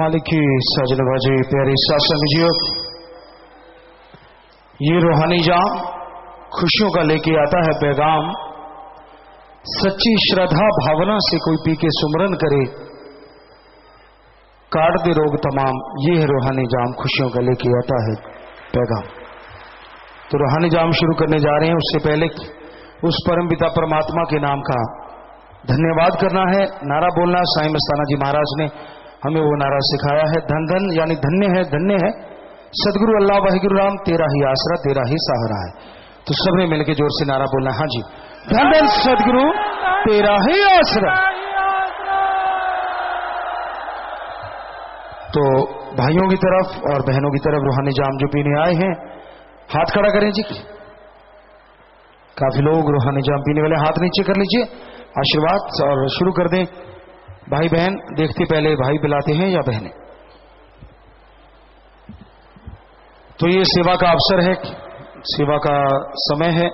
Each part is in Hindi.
मालिक की साजन बाजी प्यारे साथ संगजियों, ये रूहानी जाम खुशियों का लेके आता है पैगाम। सच्ची श्रद्धा भावना से कोई पी के सुमरन करे, काट दे रोग तमाम। ये है रूहानी जाम खुशियों का लेके आता है पैगाम। तो रूहानी जाम शुरू करने जा रहे हैं, उससे पहले उस परम पिता परमात्मा के नाम का धन्यवाद करना है। नारा बोलना साईं मस्ताना जी महाराज ने हमें वो नारा सिखाया है। धन धन यानी धन्य है सदगुरु अल्लाह वाहिगुरु राम, तेरा ही आसरा तेरा ही सहारा है। तो सबने मिलकर जोर से नारा बोलना। हाँ जी, धन धन सदगुरु तेरा ही आसरा। तो भाइयों की तरफ और बहनों की तरफ रूहानी जाम जो पीने आए हैं, हाथ खड़ा करें जी। काफी लोग रूहानी जाम पीने वाले, हाथ नीचे कर लीजिए आशीर्वाद और शुरू कर दें। भाई बहन देखते पहले भाई पिलाते हैं या बहनें। तो ये सेवा का अवसर है, सेवा का समय है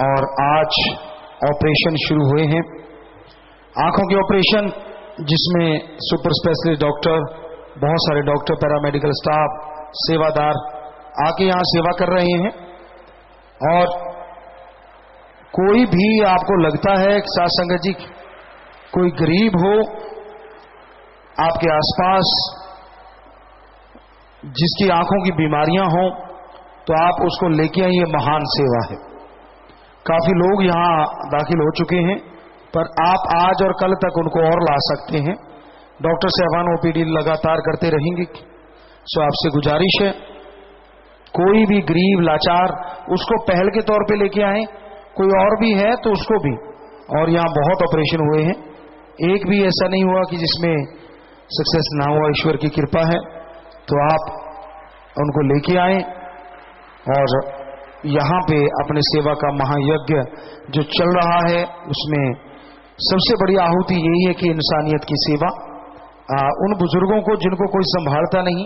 और आज ऑपरेशन शुरू हुए हैं, आंखों के ऑपरेशन, जिसमें सुपर स्पेशलिस्ट डॉक्टर, बहुत सारे डॉक्टर, पैरामेडिकल स्टाफ, सेवादार आके यहां सेवा कर रहे हैं। और कोई भी आपको लगता है साथ संगत जी, कोई गरीब हो आपके आसपास जिसकी आंखों की बीमारियां हों, तो आप उसको लेके आइए। ये महान सेवा है। काफी लोग यहां दाखिल हो चुके हैं, पर आप आज और कल तक उनको और ला सकते हैं। डॉक्टर साहबान ओपीडी लगातार करते रहेंगे। सो आपसे गुजारिश है, कोई भी गरीब लाचार उसको पहल के तौर पे लेके आए। कोई और भी है तो उसको भी। और यहां बहुत ऑपरेशन हुए हैं, एक भी ऐसा नहीं हुआ कि जिसमें सक्सेस ना हुआ। ईश्वर की कृपा है। तो आप उनको लेके आए और यहां पे अपने सेवा का महायज्ञ जो चल रहा है, उसमें सबसे बड़ी आहुति यही है कि इंसानियत की सेवा। उन बुजुर्गों को जिनको कोई संभालता नहीं,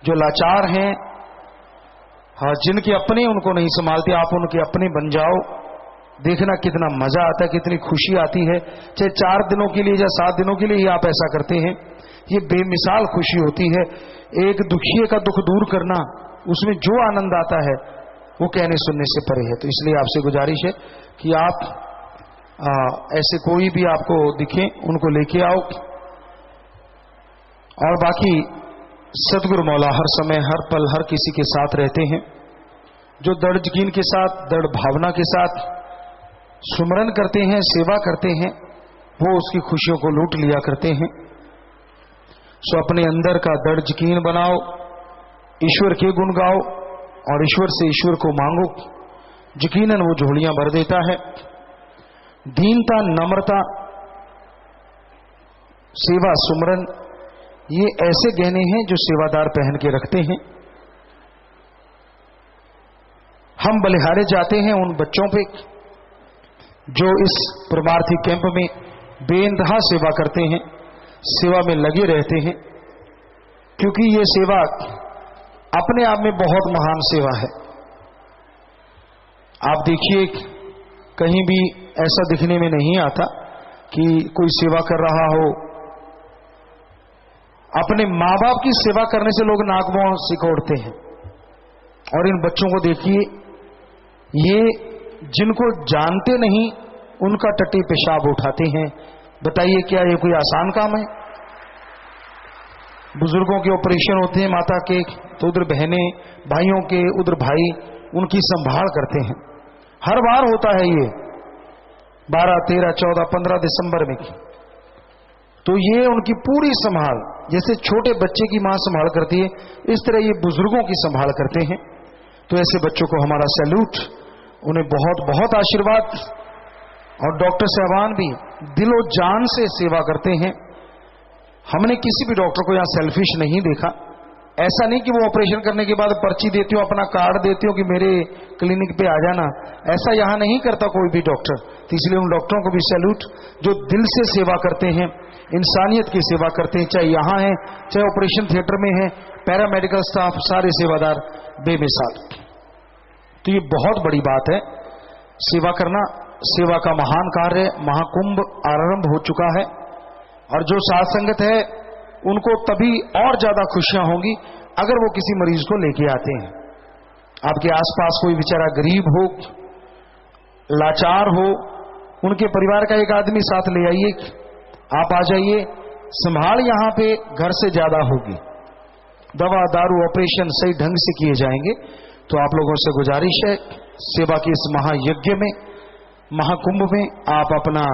जो लाचार हैं, जिनके अपने उनको नहीं संभालते, आप उनके अपने बन जाओ। देखना कितना मजा आता है, कितनी खुशी आती है। चाहे 4 दिनों के लिए या 7 दिनों के लिए ही आप ऐसा करते हैं, ये बेमिसाल खुशी होती है। एक दुखिए का दुख दूर करना, उसमें जो आनंद आता है वो कहने सुनने से परे है। तो इसलिए आपसे गुजारिश है कि आप ऐसे कोई भी आपको दिखे उनको लेके आओ। और बाकी सदगुरु मौला हर समय हर पल हर किसी के साथ रहते हैं। जो दृढ़ यकीन के साथ, दृढ़ भावना के साथ सुमरन करते हैं, सेवा करते हैं, वो उसकी खुशियों को लूट लिया करते हैं। सो अपने अंदर का दृढ़ यकीन बनाओ, ईश्वर के गुण गाओ और ईश्वर से ईश्वर को मांगो। यकीनन वो झोलियां भर देता है। दीनता, नम्रता, सेवा, सुमरन, ये ऐसे गहने हैं जो सेवादार पहन के रखते हैं। हम बलिहारे जाते हैं उन बच्चों पे जो इस परमार्थी कैंप में बेइंतहा सेवा करते हैं, सेवा में लगे रहते हैं, क्योंकि ये सेवा अपने आप में बहुत महान सेवा है। आप देखिए, कहीं भी ऐसा दिखने में नहीं आता कि कोई सेवा कर रहा हो। अपने मां बाप की सेवा करने से लोग नाक मुंह सिकोड़ते हैं। और इन बच्चों को देखिए, ये जिनको जानते नहीं उनका टट्टी पेशाब उठाते हैं। बताइए क्या ये कोई आसान काम है? बुजुर्गों के ऑपरेशन होते हैं माता के, तो उधर बहनें, भाइयों के उधर भाई उनकी संभाल करते हैं। हर बार होता है ये 12, 13, 14, 15 दिसंबर में। तो ये उनकी पूरी संभाल, जैसे छोटे बच्चे की मां संभाल करती है, इस तरह ये बुजुर्गों की संभाल करते हैं। तो ऐसे बच्चों को हमारा सैल्यूट, उन्हें बहुत बहुत आशीर्वाद। और डॉक्टर साहबान भी दिलो जान से सेवा करते हैं। हमने किसी भी डॉक्टर को यहां सेल्फिश नहीं देखा। ऐसा नहीं कि वो ऑपरेशन करने के बाद पर्ची देते हो, अपना कार्ड देते हो कि मेरे क्लिनिक पे आ जाना, ऐसा यहां नहीं करता कोई भी डॉक्टर। तो इसलिए उन डॉक्टरों को भी सैल्यूट जो दिल से सेवा करते हैं, इंसानियत की सेवा करते हैं, चाहे यहां है चाहे ऑपरेशन थिएटर में है, पैरामेडिकल स्टाफ, सारे सेवादार बेमिसाल। तो ये बहुत बड़ी बात है सेवा करना। सेवा का महान कार्य, महाकुंभ आरंभ हो चुका है। और जो साथ संगत है उनको तभी और ज्यादा खुशियां होंगी अगर वो किसी मरीज को लेके आते हैं। आपके आसपास कोई बेचारा गरीब हो, लाचार हो, उनके परिवार का एक आदमी साथ ले आइए, आप आ जाइए, संभाल यहां पे घर से ज्यादा होगी, दवा दारू ऑपरेशन सही ढंग से किए जाएंगे। तो आप लोगों से गुजारिश है, सेवा के इस महायज्ञ में, महाकुंभ में आप अपना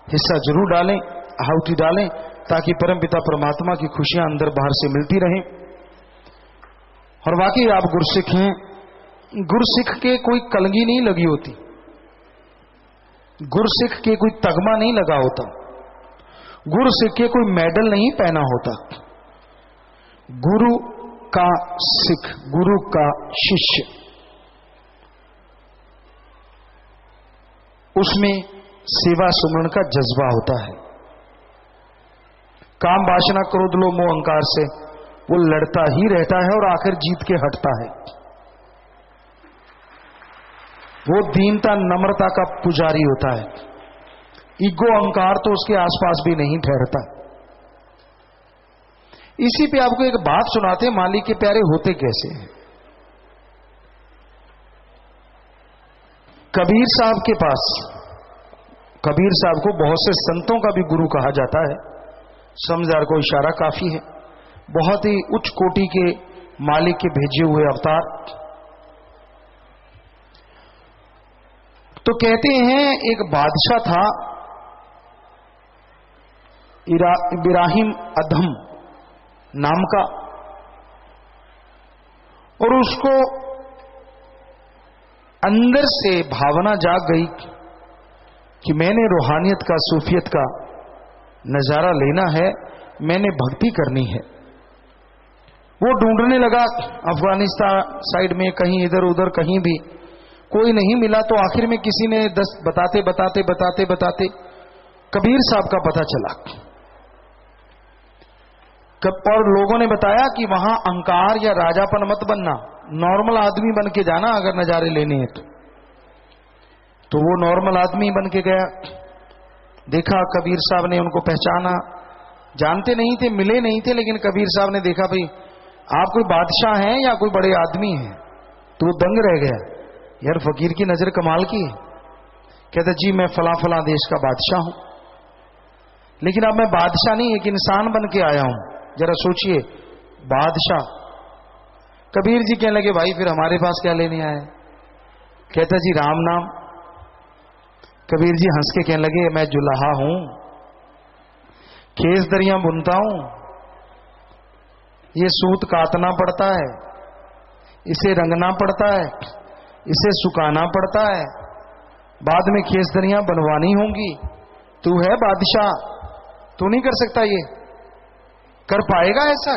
हिस्सा जरूर डालें, आहुति डालें, ताकि परमपिता परमात्मा की खुशियां अंदर बाहर से मिलती रहें। और वाकई आप गुरसिख हैं, गुरसिख के कोई कलंगी नहीं लगी होती, गुरसिख के कोई तगमा नहीं लगा होता, गुरसिख के कोई मेडल नहीं पहना होता। गुरु का सिख, गुरु का शिष्य, उसमें सेवा सुमरण का जज्बा होता है। काम वासना क्रोध लोभ मोह अहंकार से वो लड़ता ही रहता है और आखिर जीत के हटता है। वो दीनता नम्रता का पुजारी होता है। ईगो अहंकार तो उसके आसपास भी नहीं ठहरता। इसी पे आपको एक बात सुनाते हैं, मालिक के प्यारे होते कैसे हैं। कबीर साहब के पास, कबीर साहब को बहुत से संतों का भी गुरु कहा जाता है, समझदार को इशारा काफी है, बहुत ही उच्च कोटि के मालिक के भेजे हुए अवतार। तो कहते हैं एक बादशाह था इब्राहिम अधम नाम का, और उसको अंदर से भावना जाग गई कि मैंने रूहानियत का, सूफियत का नजारा लेना है, मैंने भक्ति करनी है। वो ढूंढने लगा अफगानिस्तान साइड में, कहीं इधर उधर, कहीं भी कोई नहीं मिला। तो आखिर में किसी ने बताते बताते बताते बताते कबीर साहब का पता चला। और लोगों ने बताया कि वहां अहंकार या राजापन मत बनना, नॉर्मल आदमी बन के जाना अगर नजारे लेने हैं तो वो नॉर्मल आदमी बन के गया। देखा कबीर साहब ने, उनको पहचाना, जानते नहीं थे, मिले नहीं थे, लेकिन कबीर साहब ने देखा भाई आप कोई बादशाह हैं या कोई बड़े आदमी हैं। तो वो दंग रह गया, यार फकीर की नजर कमाल की है। कहता जी मैं फला फला देश का बादशाह हूं, लेकिन अब मैं बादशाह नहीं एक इंसान बन के आया हूं। जरा सोचिए, बादशाह। कबीर जी कहने लगे भाई फिर हमारे पास क्या लेने आए। कहता जी राम नाम। कबीर जी हंस के कहने लगे मैं जुलाहा हूं, खेस दरियां बुनता हूं, ये सूत काटना पड़ता है, इसे रंगना पड़ता है, इसे सुखाना पड़ता है, बाद में खेस दरियां बनवानी होंगी। तू है बादशाह, तू नहीं कर सकता, ये कर पाएगा ऐसा।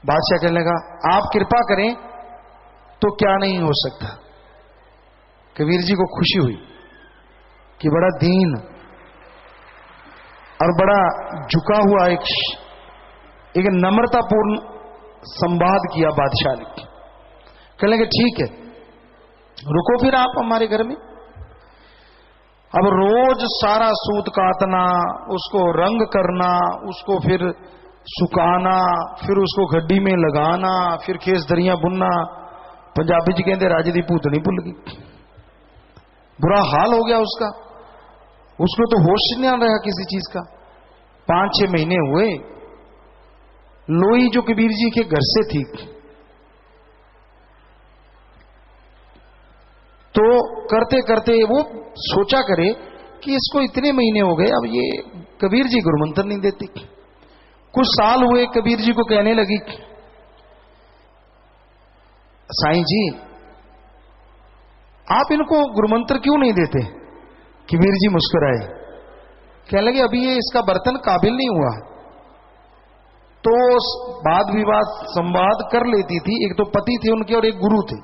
बादशाह कहने लगा आप कृपा करें तो क्या नहीं हो सकता। कबीर जी को खुशी हुई कि बड़ा दीन और बड़ा झुका हुआ एक नम्रतापूर्ण संवाद किया बादशाह ने। कहने लगे ठीक है, रुको फिर आप हमारे घर में। अब रोज सारा सूत काटना, उसको रंग करना, उसको फिर सुखाना, फिर उसको गड्डी में लगाना, फिर खेस दरियां बुनना। पंजाबी जी कहते राजे दी भूतनी भुल गई। बुरा हाल हो गया उसको तो होश नहीं रहा किसी चीज का। 5-6 महीने हुए, लोई जो कबीर जी के घर से थी, तो करते करते वो सोचा करे कि इसको इतने महीने हो गए, अब ये कबीर जी गुरुमंत्र नहीं देती। कुछ साल हुए, कबीर जी को कहने लगी साईं जी आप इनको गुरुमंत्र क्यों नहीं देते। कबीर जी मुस्कुराए, कहने लगे अभी ये इसका बर्तन काबिल नहीं हुआ। तो वाद विवाद संवाद कर लेती थी, एक तो पति थे उनके और एक गुरु थे।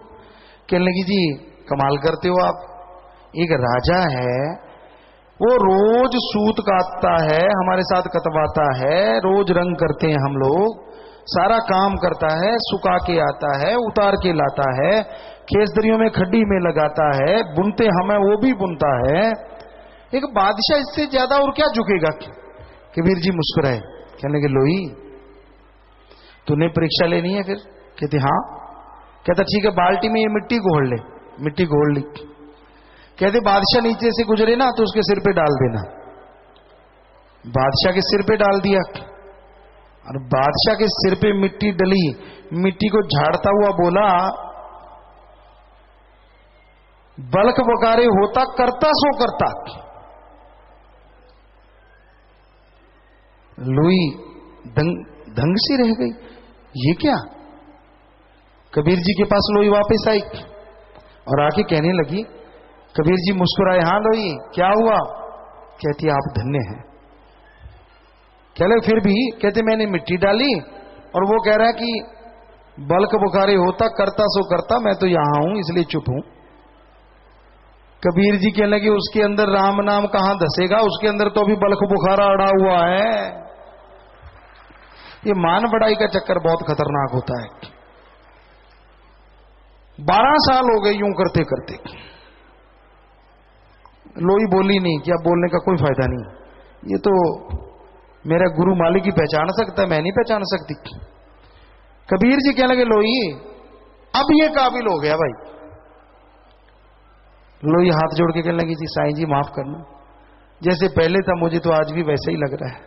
कहने लगी जी कमाल करते हो आप, एक राजा है वो रोज सूत काटता है, हमारे साथ कटवाता है, रोज रंग करते हैं हम लोग, सारा काम करता है, सुखा के आता है, उतार के लाता है, खेस दरियों में खड्डी में लगाता है, बुनते हमें वो भी बुनता है। एक बादशाह इससे ज्यादा और क्या झुकेगा। कबीर जी मुस्कुराए, कहने लगे लोई तूने परीक्षा लेनी है फिर? कहते हाँ। कहता ठीक है, बाल्टी में ये मिट्टी घोल ले। मिट्टी घोल ली। कहते बादशाह नीचे से गुजरे ना तो उसके सिर पे डाल देना। बादशाह के सिर पे डाल दिया और बादशाह के सिर पे मिट्टी डली। मिट्टी को झाड़ता हुआ बोला, बलक बकारे होता करता सो करता। लुई दंग सी रह गई, ये क्या? कबीर जी के पास लोई वापस आई और आके कहने लगी, कबीर जी मुस्कुराए, हाँ लोई क्या हुआ? कहती आप धन्य हैं। कह ले फिर भी? कहते मैंने मिट्टी डाली और वो कह रहा है कि बलक बुखारे होता करता सो करता, मैं तो यहां हूं इसलिए चुप हूं। कबीर जी कहने लगे उसके अंदर राम नाम कहां धसेगा, उसके अंदर तो अभी बलक बुखारा अड़ा हुआ है। ये मान बढ़ाई का चक्कर बहुत खतरनाक होता है। 12 साल हो गए यूं करते करते। लोई बोली नहीं कि अब बोलने का कोई फायदा नहीं, ये तो मेरा गुरु मालिक ही पहचान सकता है, मैं नहीं पहचान सकती। कबीर जी कहने लगे लोई अब ये काबिल हो गया भाई। लोई हाथ जोड़ के कहने लगी जी साईं जी माफ करना, जैसे पहले था मुझे तो आज भी वैसे ही लग रहा है।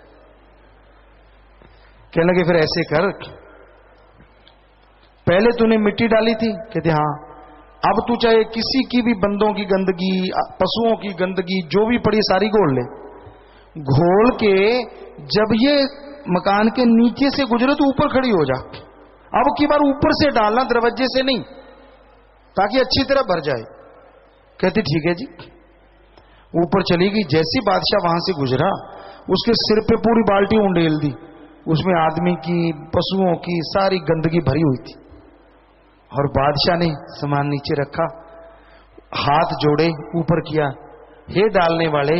कहने लगे फिर ऐसे कर, पहले तूने मिट्टी डाली थी? कहते हाँ। अब तू चाहे किसी की भी बंदों की गंदगी, पशुओं की गंदगी जो भी पड़ी सारी घोल ले। घोल के जब ये मकान के नीचे से गुजरे तो ऊपर खड़ी हो जा। अब की बार ऊपर से डालना, दरवाजे से नहीं, ताकि अच्छी तरह भर जाए। कहती ठीक है जी। ऊपर चली गई। जैसी बादशाह वहां से गुजरा उसके सिर पे पूरी बाल्टी उंडेल दी, उसमें आदमी की, पशुओं की सारी गंदगी भरी हुई थी। और बादशाह ने सामान नीचे रखा, हाथ जोड़े ऊपर किया, हे डालने वाले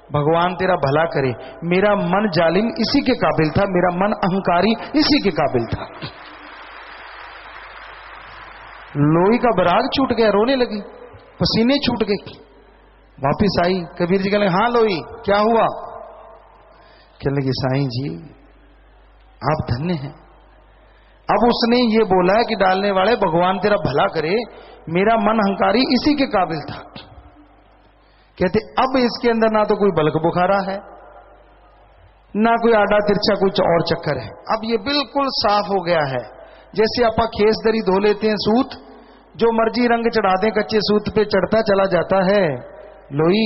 भगवान तेरा भला करे, मेरा मन जालिम इसी के काबिल था, मेरा मन अहंकारी इसी के काबिल था। लोई का बराग छूट गया, रोने लगी, पसीने छूट गए। वापिस आई, कबीर जी कहने हाँ लोई क्या हुआ? कहने लगी साईं जी आप धन्य हैं। अब उसने ये बोला है कि डालने वाले भगवान तेरा भला करे, मेरा मन अहंकारी इसी के काबिल था। कहते अब इसके अंदर ना तो कोई बलक बुखारा है, ना कोई आड़ा तिरछा कुछ और चक्कर है। अब ये बिल्कुल साफ हो गया है। जैसे आपा खेस दरी धो लेते हैं, सूत जो मर्जी रंग चढ़ा दें कच्चे सूत पे चढ़ता चला जाता है। लोई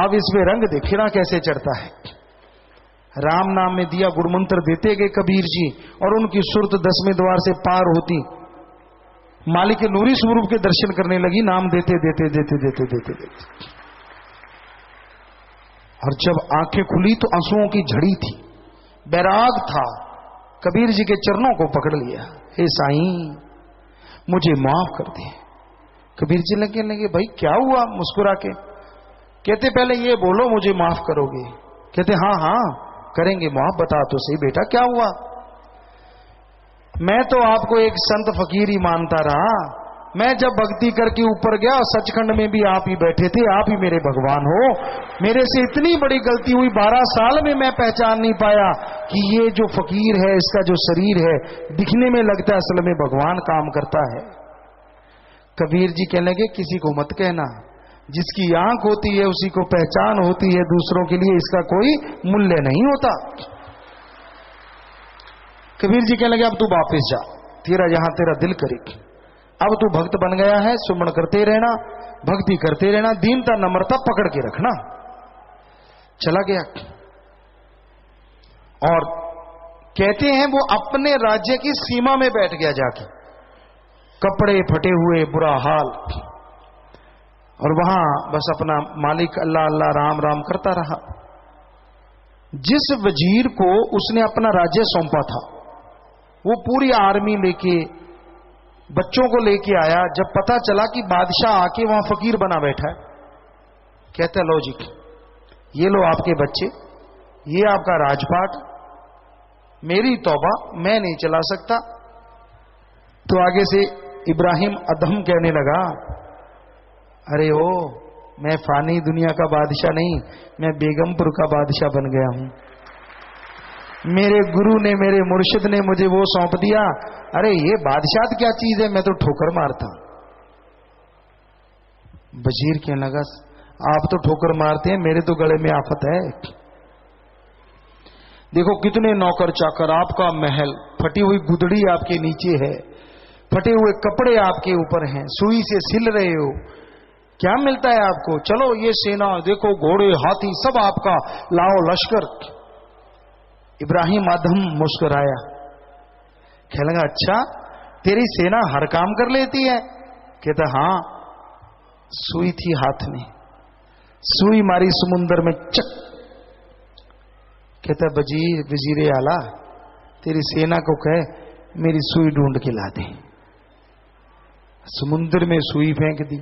अब इसमें रंग देखना कैसे चढ़ता है। राम नाम में दिया गुरुमंत्र देते गए कबीर जी, और उनकी सुरत 10वें द्वार से पार होती मालिक के नूरी स्वरूप के दर्शन करने लगी, नाम देते देते देते देते देते देते। और जब आंखें खुली तो आंसुओं की झड़ी थी, बैराग था। कबीर जी के चरणों को पकड़ लिया, हे साईं मुझे माफ कर दे। कबीर जी लगे भाई क्या हुआ? मुस्कुरा के कहते पहले ये बोलो मुझे माफ करोगे? कहते हाँ हाँ करेंगे माफ, बता तो सही बेटा क्या हुआ? मैं तो आपको एक संत फकीर ही मानता रहा, मैं जब भक्ति करके ऊपर गया और सचखंड में भी आप ही बैठे थे, आप ही मेरे भगवान हो। मेरे से इतनी बड़ी गलती हुई, 12 साल में मैं पहचान नहीं पाया कि ये जो फकीर है इसका जो शरीर है दिखने में लगता है, असल में भगवान काम करता है। कबीर जी कहने लगे किसी को मत कहना, जिसकी आंख होती है उसी को पहचान होती है, दूसरों के लिए इसका कोई मूल्य नहीं होता। कबीर जी कहने लगे अब तू वापस जा, तेरा यहां तेरा दिल करे, अब तू भक्त बन गया है, सुमन करते रहना, भक्ति करते रहना, दीनता नम्रता पकड़ के रखना। चला गया। और कहते हैं वो अपने राज्य की सीमा में बैठ गया जाके, कपड़े फटे हुए, बुरा हाल, और वहां बस अपना मालिक अल्लाह अल्लाह राम राम करता रहा। जिस वजीर को उसने अपना राज्य सौंपा था वो पूरी आर्मी लेके, बच्चों को लेके आया। जब पता चला कि बादशाह आके वहां फकीर बना बैठा है, कहता लो जी ये लो आपके बच्चे, ये आपका राजपाट, मेरी तौबा मैं नहीं चला सकता। तो आगे से इब्राहिम अदम कहने लगा, अरे ओ मैं फानी दुनिया का बादशाह नहीं, मैं बेगमपुर का बादशाह बन गया हूं। मेरे गुरु ने, मेरे मुर्शिद ने मुझे वो सौंप दिया। अरे ये बादशाह क्या चीज है, मैं तो ठोकर मारता। वजीर कहने लगा, आप तो ठोकर मारते हैं, मेरे तो गले में आफत है। देखो कितने नौकर चाकर, आपका महल, फटी हुई गुदड़ी आपके नीचे है, फटे हुए कपड़े आपके ऊपर हैं, सुई से सिल रहे हो, क्या मिलता है आपको? चलो ये सेना देखो, घोड़े हाथी सब आपका, लाओ लश्कर। इब्राहिम आदम मुस्कुराया, कहने लगा अच्छा तेरी सेना हर काम कर लेती है? कहता हाँ, सुई थी हाथ में, सुई मारी समुंदर में, चक। कहता वजीर आला, तेरी सेना को कहे मेरी सुई ढूंढ के ला दे। समुंदर में सुई फेंक दी,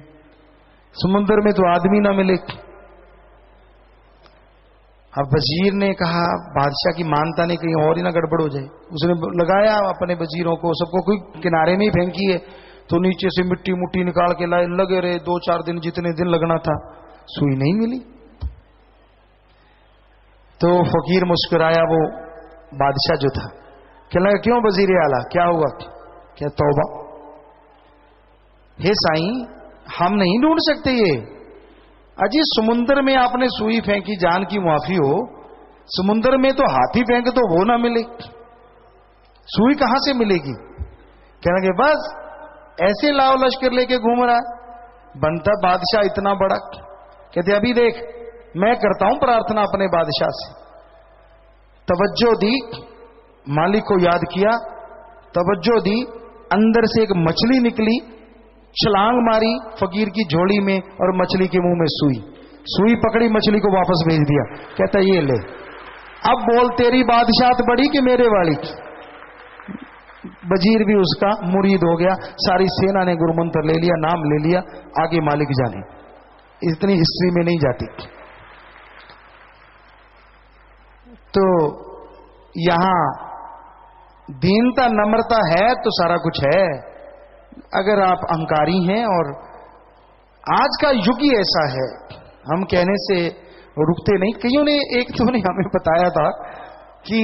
समुंदर में तो आदमी ना मिले। अब वजीर ने कहा, बादशाह की मानता नहीं, कहीं और ही ना गड़बड़ हो जाए। उसने लगाया अपने वजीरों को, सबको कोई किनारे में ही फेंकी है, तो नीचे से मिट्टी मुट्टी निकाल के लाए, लगे रहे 2-4 दिन, जितने दिन लगना था, सुई नहीं मिली। तो फकीर मुस्कुराया, वो बादशाह जो था, कहने लगा क्यों वजीर आला, क्या हुआ? क्या तौबा, हे साईं हम नहीं ढूंढ सकते ये। अजी समुंदर में आपने सुई फेंकी, जान की माफी हो, समुंदर में तो हाथी फेंक तो वो ना मिले, सुई कहां से मिलेगी? कहने लगे बस ऐसे लाओ लश्कर लेके घूम रहा है, बनता बादशाह इतना बड़ा। कहते अभी देख मैं करता हूं प्रार्थना अपने बादशाह से। तवज्जो दी, मालिक को याद किया, तवज्जो दी, अंदर से एक मछली निकली, छलांग मारी फकीर की झोली में और मछली के मुंह में सुई, सुई पकड़ी, मछली को वापस भेज दिया। कहता ये ले, अब बोल तेरी बादशाहत बड़ी कि मेरे वाली? वजीर भी उसका मुरीद हो गया, सारी सेना ने गुरुमंत्र ले लिया, नाम ले लिया, आगे मालिक जाने। इतनी हिस्ट्री में नहीं जाती। तो यहां दीनता नम्रता है तो सारा कुछ है। अगर आप अहंकारी हैं, और आज का युग ही ऐसा है, हम कहने से रुकते नहीं। कईयों ने, एक तो ने हमें बताया था कि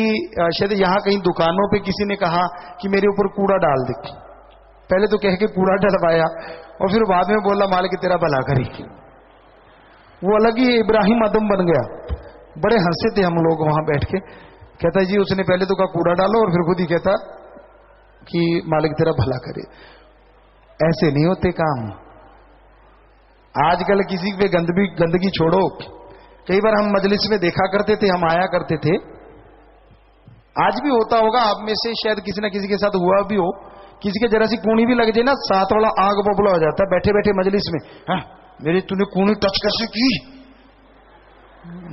शायद यहां कहीं दुकानों पे किसी ने कहा कि मेरे ऊपर कूड़ा डाल दे। पहले तो कह के कूड़ा डलवाया और फिर बाद में बोला मालिक तेरा भला करी। वो अलग ही इब्राहिम आदम बन गया। बड़े हंसे थे हम लोग वहां बैठ के। कहता जी उसने पहले तो कहा कूड़ा डालो और फिर खुद ही कहता कि मालिक तेरा भला करे। ऐसे नहीं होते काम। आजकल किसी पे गंदगी छोड़ो। कई बार हम मजलिस में देखा करते थे, हम आया करते थे, आज भी होता होगा आप में से, शायद किसी ना किसी के साथ हुआ भी हो, किसी के जरा सी कूणी भी लग जाए ना, साथ वाला आग बबला हो जाता है बैठे बैठे मजलिस में। हाँ मेरी तूने कूणी टच कैसे की?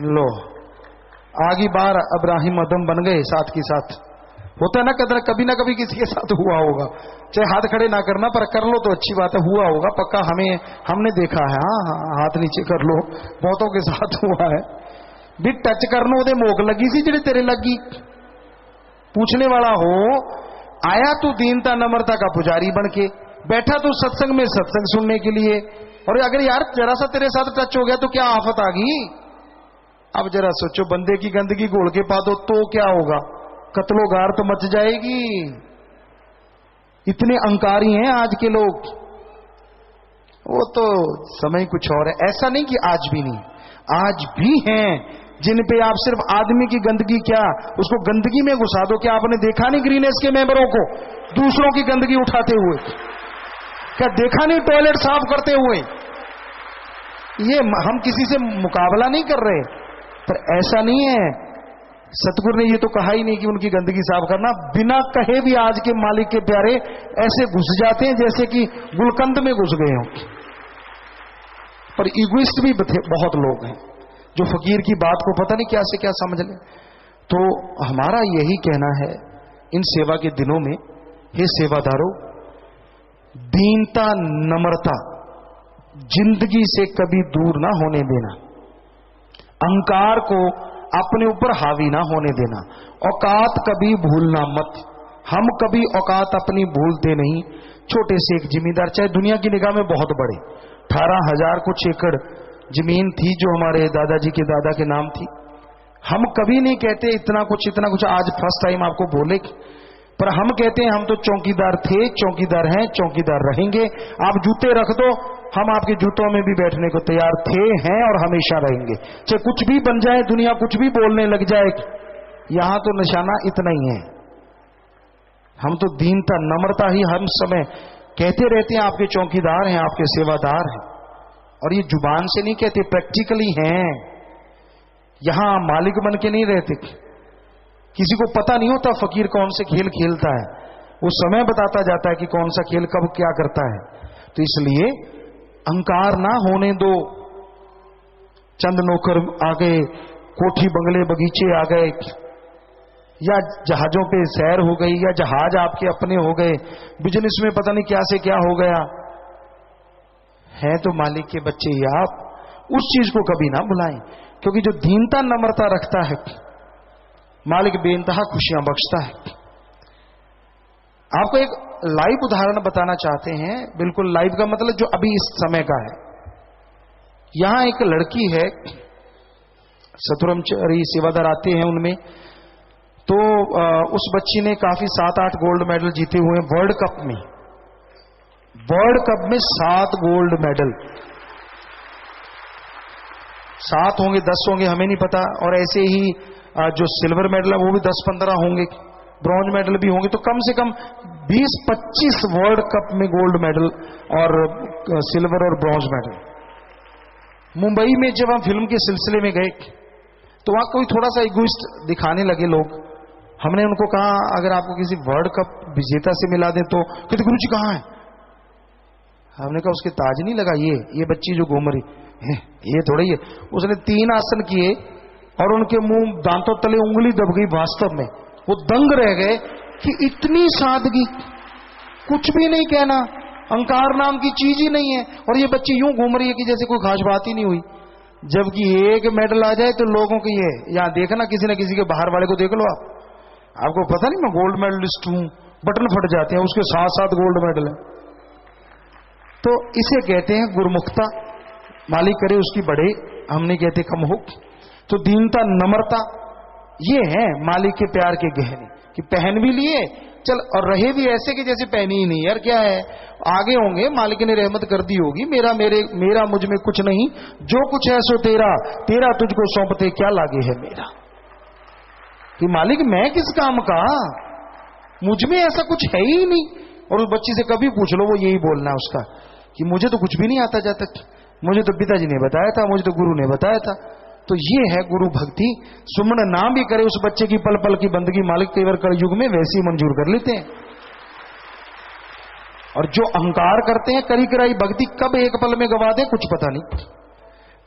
लो आगी बार इब्राहिम आदम बन गए साथ के साथ। होता है ना कभी ना कभी किसी के साथ हुआ होगा, चाहे हाथ खड़े ना करना पर कर लो तो अच्छी बात है, हुआ होगा पक्का। हमने देखा है। हाँ हाथ नीचे कर लो, बहुतों के साथ हुआ है भी। टच करनो ओदे मोक लगी सी जिहड़ी तेरे लगी। पूछने वाला हो, आया तू दीनता नम्रता का पुजारी बन के, बैठा तू सत्संग में सत्संग सुनने के लिए, और अगर यार जरा सा तेरे साथ टच हो गया तो क्या आफत आ गई? अब जरा सोचो, बंदे की गंदगी घोल के पा दो तो क्या होगा? कत्लो गार तो मच जाएगी। इतने अहंकारी हैं आज के लोग। वो तो समय कुछ और है। ऐसा नहीं कि आज भी नहीं, आज भी हैं जिन पे आप सिर्फ आदमी की गंदगी क्या उसको गंदगी में घुसा दो। क्या आपने देखा नहीं ग्रीनेस के मेंबरों को दूसरों की गंदगी उठाते हुए? क्या देखा नहीं टॉयलेट साफ करते हुए? ये हम किसी से मुकाबला नहीं कर रहे, पर ऐसा नहीं है। सतगुरु ने ये तो कहा ही नहीं कि उनकी गंदगी साफ करना। बिना कहे भी आज के मालिक के प्यारे ऐसे घुस जाते हैं जैसे कि गुलकंद में घुस गए हों। पर इगोइस्ट भी बहुत लोग हैं जो फकीर की बात को पता नहीं क्या से क्या समझ लें। तो हमारा यही कहना है इन सेवा के दिनों में, हे सेवादारों, दीनता नम्रता जिंदगी से कभी दूर ना होने देना, अहंकार को अपने ऊपर हावी ना होने देना, औकात कभी भूलना मत। हम कभी औकात अपनी भूलते नहीं। छोटे से एक जिम्मेदार, चाहे दुनिया की निगाह में बहुत बड़े, 18,000 कुछ एकड़ जमीन थी जो हमारे दादाजी के दादा के नाम थी, हम कभी नहीं कहते इतना कुछ आज फर्स्ट टाइम आपको बोले, पर हम कहते हैं हम तो चौकीदार थे, चौकीदार हैं, चौकीदार रहेंगे। आप जूते रख दो, हम आपके जूतों में भी बैठने को तैयार थे, हैं और हमेशा रहेंगे। चाहे कुछ भी बन जाए, दुनिया कुछ भी बोलने लग जाए, यहां तो निशाना इतना ही है। हम तो दीनता नम्रता ही हम समय कहते रहते हैं, आपके चौकीदार हैं, आपके सेवादार हैं। और ये जुबान से नहीं कहते, प्रैक्टिकली हैं। यहां मालिक बन के नहीं रहते। किसी को पता नहीं होता फकीर कौन से खेल खेलता है, वो समय बताता जाता है कि कौन सा खेल कब क्या करता है। तो इसलिए अहंकार ना होने दो। चंद नौकर आ गए, कोठी बंगले बगीचे आ गए, या जहाजों पे सैर हो गई, या जहाज आपके अपने हो गए, बिजनेस में पता नहीं क्या से क्या हो गया है, तो मालिक के बच्चे ही आप उस चीज को कभी ना भुलाएं। क्योंकि जो दीनता नम्रता रखता है, मालिक बेइंतहा खुशियां बख्शता है। आपको एक लाइव उदाहरण बताना चाहते हैं, बिल्कुल लाइव का मतलब जो अभी इस समय का है। यहां एक लड़की है, सतुरमचरी सेवादार आते हैं उनमें, तो उस बच्ची ने काफी 7-8 गोल्ड मेडल जीते हुए हैं वर्ल्ड कप में। वर्ल्ड कप में 7 गोल्ड मेडल, 7 होंगे 10 होंगे हमें नहीं पता। और ऐसे ही जो सिल्वर मेडल है वो भी 10-15 होंगे, ब्रॉन्ज मेडल भी होंगे। तो कम से कम 20-25 वर्ल्ड कप में गोल्ड मेडल और सिल्वर और ब्रॉन्ज मेडल। मुंबई में जब हम फिल्म के सिलसिले में गए तो वहां कोई थोड़ा सा इगोइस्ट दिखाने लगे लोग। हमने उनको कहा अगर आपको किसी वर्ल्ड कप विजेता से मिला दे तो, कहते गुरु जी कहां है? हमने कहा उसके ताज नहीं लगा, ये बच्ची जो घूम रही ये थोड़ी है। उसने 3 आसन किए और उनके मुंह दांतों तले उंगली दब गई। वास्तव में वो दंग रह गए कि इतनी सादगी, कुछ भी नहीं कहना, अहंकार नाम की चीज ही नहीं है। और ये बच्ची यूं घूम रही है कि जैसे कोई खास बात ही नहीं हुई। जबकि एक मेडल आ जाए तो लोगों की ये यहां देखना, किसी न किसी के बाहर वाले को देख लो आपको पता नहीं मैं गोल्ड मेडलिस्ट हूं, बटन फट जाते हैं, उसके 7-7 गोल्ड मेडल है। तो इसे कहते हैं गुरमुखता। मालिक करे उसकी बढ़े, हम नहीं कहते कम हो। तो दीनता नम्रता ये है मालिक के प्यार के गहने, कि पहन भी लिए चल और रहे भी ऐसे कि जैसे पहनी ही नहीं। यार क्या है, आगे होंगे, मालिक ने रहमत कर दी होगी, मेरा मुझ में कुछ नहीं, जो कुछ है सो तेरा, तेरा तुझको सौंपते क्या लागे है मेरा। कि मालिक मैं किस काम का, मुझ में ऐसा कुछ है ही नहीं। और उस बच्ची से कभी पूछ लो, वो यही बोलना है उसका कि मुझे तो कुछ भी नहीं आता जाता, मुझे तो पिताजी ने बताया था, मुझे तो गुरु ने बताया था। तो ये है गुरु भक्ति। सुमन ना भी करे उस बच्चे की पल पल की बंदगी, मालिक कई बार कल युग में वैसे ही मंजूर कर लेते हैं। और जो अहंकार करते हैं करी कराई भक्ति कब एक पल में गवा दे कुछ पता नहीं।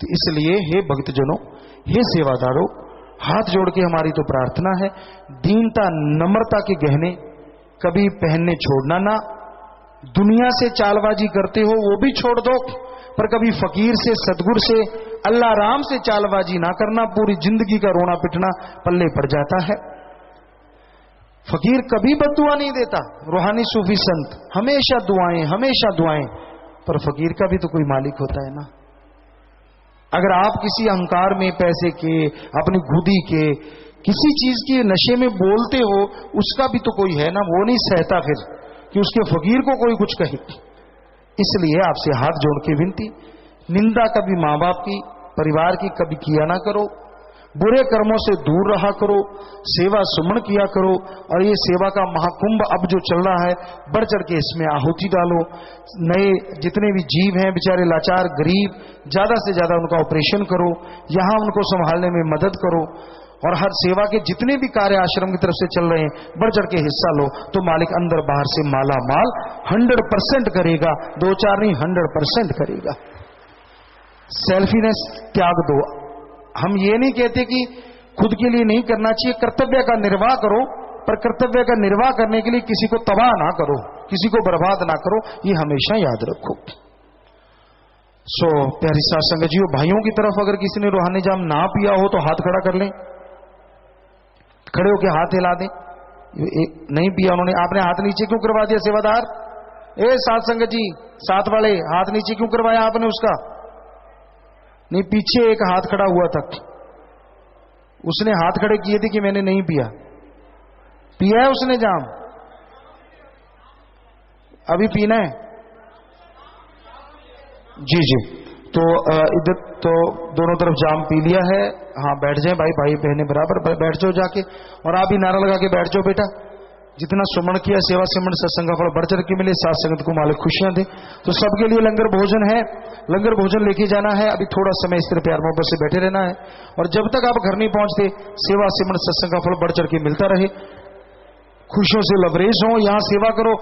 तो इसलिए हे भक्तजनों, हे सेवादारों, हाथ जोड़ के हमारी तो प्रार्थना है, दीनता नम्रता के गहने कभी पहनने छोड़ना ना। दुनिया से चालबाजी करते हो वो भी छोड़ दो, पर कभी फकीर से, सदगुरु से, अल्लाह राम से चालबाजी ना करना। पूरी जिंदगी का रोना पिटना पल्ले पड़ जाता है। फकीर कभी बद्दुआ नहीं देता, रूहानी सूफी संत हमेशा दुआएं, पर फकीर का भी तो कोई मालिक होता है ना। अगर आप किसी अहंकार में, पैसे के, अपनी खुदी के, किसी चीज के नशे में बोलते हो, उसका भी तो कोई है ना, वो नहीं सहता फिर कि उसके फकीर को कोई कुछ कहे। इसलिए आपसे हाथ जोड़ के विनती, निंदा कभी मां बाप की, परिवार की कभी किया ना करो। बुरे कर्मों से दूर रहा करो, सेवा सुमन किया करो। और ये सेवा का महाकुंभ अब जो चल रहा है, बढ़ चढ़ के इसमें आहुति डालो। नए जितने भी जीव हैं बेचारे लाचार गरीब, ज्यादा से ज्यादा उनका ऑपरेशन करो, यहां उनको संभालने में मदद करो। और हर सेवा के जितने भी कार्य आश्रम की तरफ से चल रहे हैं, बढ़ चढ़ के हिस्सा लो, तो मालिक अंदर बाहर से माला माल 100% करेगा, 2-4 नहीं 100% करेगा। सेल्फीनेस त्याग दो। हम ये नहीं कहते कि खुद के लिए नहीं करना चाहिए, कर्तव्य का निर्वाह करो, पर कर्तव्य का निर्वाह करने के लिए किसी को तबाह ना करो, किसी को बर्बाद ना करो, ये हमेशा याद रखो। प्यारी साथ संगत जी, भाइयों की तरफ अगर किसी ने रूहानी जाम ना पिया हो तो हाथ खड़ा कर लें, खड़े होके हाथ हिला दें। नहीं पिया उन्होंने, आपने हाथ नीचे क्यों करवा दिया सेवादार? साथ संगत जी, साथ वाले हाथ नीचे क्यों करवाया आपने उसका? नहीं, पीछे एक हाथ खड़ा हुआ था, उसने हाथ खड़े किए थे कि मैंने नहीं पिया। पिया है उसने जाम? अभी पीना है? जी जी। तो इधर तो दोनों तरफ जाम पी लिया है। हाँ बैठ जाए भाई, भाई बहने बराबर बैठ जाओ जाके। और आप भी नारा लगा के बैठ जाओ बेटा। जितना सुमन किया सेवा सिमरण सत्संग का फल बढ़ चढ़ के मिले, साथ संगत को मालिक खुशियां दे। तो सबके लिए लंगर भोजन है, लंगर भोजन लेके जाना है। अभी थोड़ा समय इस तरह प्यार मोहब्बत से बैठे रहना है, और जब तक आप घर नहीं पहुंचते सेवा सिमरण सत्संग का फल बढ़ चढ़ के मिलता रहे। खुशियों से लबरेज हो, यहां सेवा करो,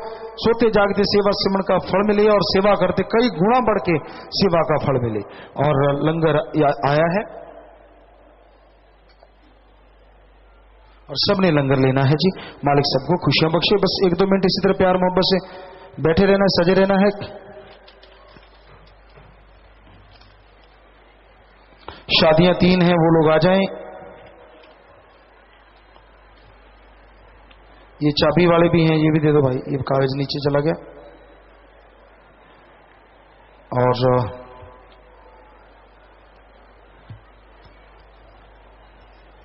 सोते जागते सेवा सिमरण का फल मिले, और सेवा करते कई गुना बढ़ के सेवा का फल मिले। और लंगर आया है और सबने लंगर लेना है जी। मालिक सबको खुशियां बख्शे। बस 1-2 मिनट इसी तरह प्यार मोहब्बत से बैठे रहना है, सजे रहना है। शादियां 3 हैं, वो लोग आ जाएं। ये चाबी वाले भी हैं, ये भी दे दो भाई। ये कागज नीचे चला गया। और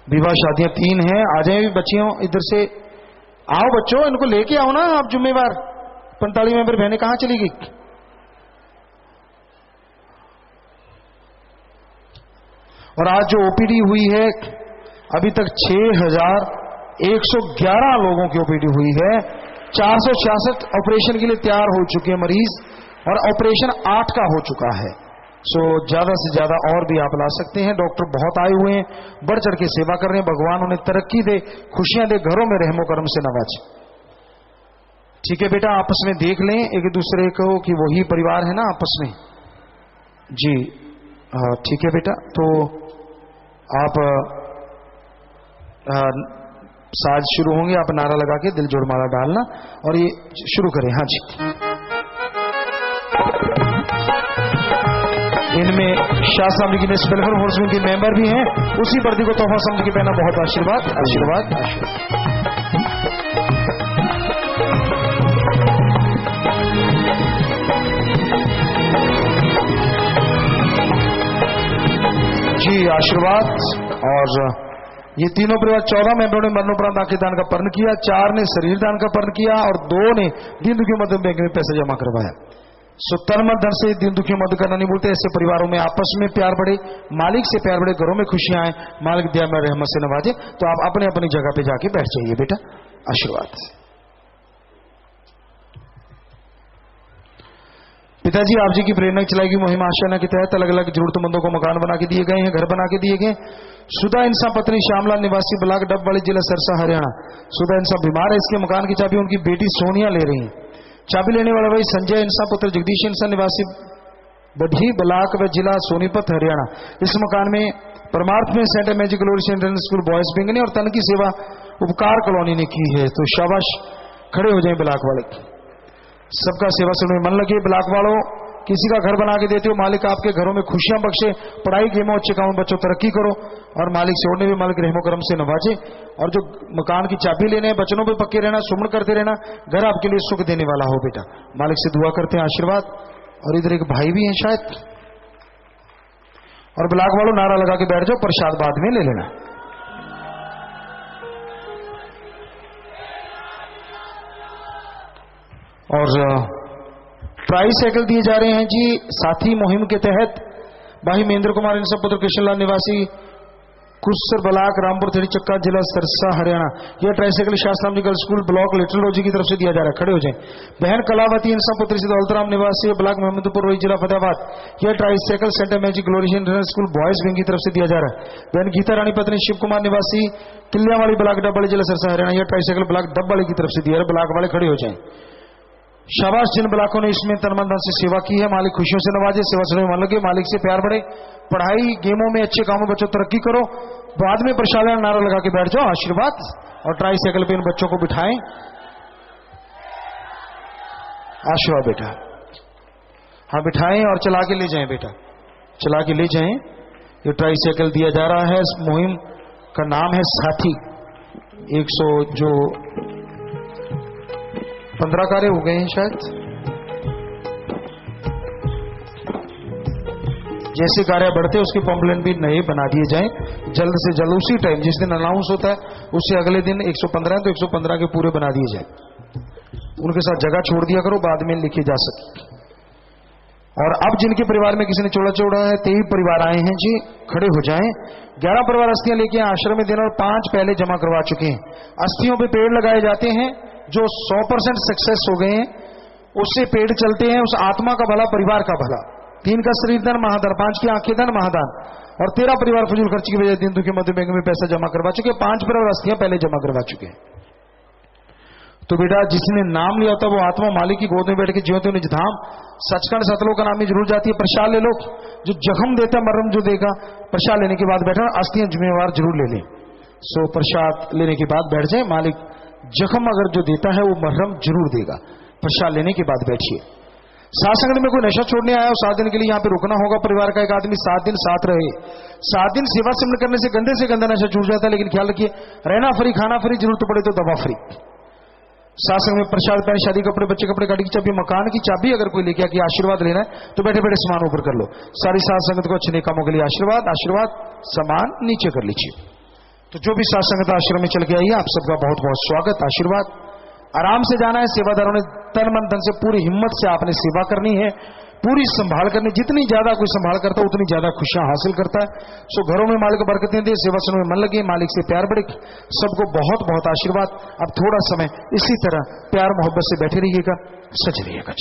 विवाह शादियां 3 हैं, आ जाए भी बच्चियों इधर से। आओ बच्चों, इनको लेके आओ ना आप जिम्मेवार। 45 मेंबर बहनें कहां चली गई? और आज जो ओपीडी हुई है, अभी तक 6111 लोगों की ओपीडी हुई है। 466 ऑपरेशन के लिए तैयार हो चुके हैं मरीज, और ऑपरेशन 8 का हो चुका है। सो ज्यादा से ज्यादा और भी आप ला सकते हैं। डॉक्टर बहुत आए हुए हैं, बढ़ चढ़ के सेवा कर रहे हैं। भगवान उन्हें तरक्की दे, खुशियां दे, घरों में रहमो करम से नवाजे। ठीक है बेटा, आपस में देख लें एक दूसरे को कि वही परिवार है ना आपस में जी। ठीक है बेटा, तो आप साज शुरू होंगे, आप नारा लगा के दिल जोड़ माला डालना और ये शुरू करें। हाँ जी। इनमें शाह साहब जी की वेलफेयर फोर्स के मेंबर भी हैं। उसी वर्दी को तोहफा समझ के पहना। बहुत आशीर्वाद आशीर्वाद जी, आशीर्वाद। और ये तीनों परिवार 14 मेंबरों ने मरणोपरांत आंखें दान का पर्ण किया, 4 ने शरीर दान का पर्ण किया, और 2 ने दीन दुखियों मदद बैंक में पैसा जमा करवाया। सो तन मन धन से दीन दुखियों मदद करना नहीं बोलते। ऐसे परिवारों में आपस में प्यार बढ़े, मालिक से प्यार बढ़े, घरों में खुशियां आए, मालिक दया में रहमत से नवाजे। तो आप अपने अपनी जगह पे जाके बैठ जाइए बेटा। आशीर्वाद। पिताजी आप जी की प्रेरणा चलाई गई मुहिम आशा के तहत अलग अलग जरूरतमंदों को मकान बना के दिए गए हैं, घर बना के दिए गए। सुधा इंसान पत्नी श्यामलाल निवासी ब्लॉक डबवाली जिला सरसा हरियाणा। सुधा इंसान बीमार है, इसके मकान की चाबी उनकी बेटी सोनिया ले रही है। चाबी लेने वाला भाई संजय इंसान पुत्र जगदीश इंसान निवासी बढ़ी ब्लॉक व जिला सोनीपत हरियाणा। इस मकान में परमार्थ में Saint Magic Glory International School boys wing ने और तन की सेवा उपकार कॉलोनी ने की है। तो शाबाश, खड़े हो जाए ब्लॉक वाले। सबका सेवा से मन लगे। ब्लॉक वालों, किसी का घर बना के देते हो, मालिक आपके घरों में खुशियां बख्शे, पढ़ाई गेमों अच्छे कामों बच्चों तरक्की करो, और मालिक से ओढ़ने भी मालिक रहमो करम से नवाजे। और जो मकान की चाबी लेने, बचनों पे पक्के रहना, सुमन करते रहना, घर आपके लिए सुख देने वाला हो बेटा। मालिक से दुआ करते हैं, आशीर्वाद। और इधर एक भाई भी है शायद। और ब्लॉक वालों नारा लगा के बैठ जाओ, प्रसाद बाद में ले लेना। और ट्राई साइकिल दिए जा रहे हैं जी साथी मुहिम के तहत। भाई महेंद्र कुमार इंसान पुत्र कृष्णलाल निवासी कुसर ब्लॉक रामपुर थेड़ी चक्का जिला सरसा हरियाणा। यह ट्राईसाइकिल शास्त्राम जी गर्ल्स स्कूल ब्लॉक लिटरोलॉजी की तरफ से दिया जा रहा है। खड़े हो जाए। बहन कलावती इंसान पुत्र से दौलतराम निवासी ब्लॉक मोहम्मदपुर रोही जिला फतेहाबाद। यह tricycle centre magic Glory International School boys wing की तरफ से दिया जा रहा है। बहन गीता रानी पत्नी शिव कुमार निवासी किलियावाड़ी ब्लॉक डबवाली जिला सरसा हरियाणा। यह ट्राईसाइकिल ब्लॉक डबवाली की तरफ से दिया है। ब्लॉक वाले खड़े हो जाए। शाबाश, जिन ब्लॉकों ने इसमें तन मन धन से सेवा की है, मालिक खुशियों से नवाजे, सेवा से मन लगे, मालिक से प्यार बढ़े, पढ़ाई गेमों में अच्छे कामों बच्चों तरक्की करो। बाद में प्रसाद नारा लगा के बैठ जाओ। आशीर्वाद। और ट्राईसाइकिल पे इन बच्चों को बिठाएं। आशीर्वाद बेटा। हाँ बिठाएं और चला के ले जाएं बेटा, चला के ले जाएं। ये ट्राईसाइकिल दिया जा रहा है। इस मुहिम का नाम है साथी। 100 जो 15 कार्य हो गए हैं शायद जैसे कार्य बढ़ते उसके पम्पलेट भी नए बना दिए जाएं जल्द से जल्द, उसी टाइम जिस दिन अनाउंस होता है उससे अगले दिन 115 है तो 115 के पूरे बना दिए जाए। उनके साथ जगह छोड़ दिया करो, बाद में लिखे जा सके। और अब जिनके परिवार में किसी ने चौड़ा चौड़ा है, 23 परिवार आए हैं जी, खड़े हो जाएं। 11 परिवार अस्थियां लेके आश्रम में देना और 5 पहले जमा करवा चुके हैं। अस्थियों पे पेड़ लगाए जाते हैं जो 100% सक्सेस हो गए हैं, उससे पेड़ चलते हैं, उस आत्मा का भला, परिवार का भला। 3 का शरीर दान महादान, 5 की आंखें दान महादान, और 13 परिवार फजूल खर्च की वजह दिन दुखी मध्य बैंक में पैसा जमा करवा चुके, 5 परिवार अस्थियां पहले जमा करवा चुके हैं। तो बेटा जिसने नाम लिया होता वो आत्मा मालिक की गोद में बैठ के जीवते निज धाम सचखंड सतलोक का नाम में जरूर जाती है। प्रसाद ले लो, जो जख्म देता मरम जो देगा, प्रसाद लेने के बाद बैठा, अस्थियां जिम्मेवार जरूर ले लें। सो प्रसाद लेने के बाद बैठ जाए, मालिक जख्म अगर जो देता है वो मरहम जरूर देगा। प्रसाद लेने के बाद बैठिए। सासंग में कोई नशा छोड़ने आया हो 7 दिन के लिए यहाँ पे रुकना होगा। परिवार का एक आदमी 7 दिन साथ रहे। 7 दिन सेवा सिमरन करने से गंदे से गंदा नशा छूट जाता है, लेकिन ख्याल रखिए रहना फ्री, खाना फ्री, जरूरत पड़े तो दवा फ्री। सासंग में प्रसाद पैन, शादी कपड़े, बच्चे कपड़े, गाड़ी की चाबी, मकान की चाबी अगर कोई लेके आके आशीर्वाद लेना है तो बैठे बैठे सामान ऊपर कर लो। सारी साथ संगत को अच्छे कामों के लिए आशीर्वाद, आशीर्वाद, सामान नीचे कर लीजिए। तो जो भी साथ संगत आश्रम में चल के आइए, आप सबका बहुत बहुत स्वागत, आशीर्वाद। आराम से जाना है। सेवादारों ने तन मन धन से पूरी हिम्मत से आपने सेवा करनी है, पूरी संभाल करनी। जितनी ज्यादा कोई संभाल करता है उतनी ज्यादा खुशियां हासिल करता है। सो घरों में मालिक बरकतें दे, सेवा में मन लगे, मालिक से प्यार बढ़े। सबको बहुत बहुत आशीर्वाद। अब थोड़ा समय इसी तरह प्यार मोहब्बत से बैठे रहिएगा, सच रहिएगा।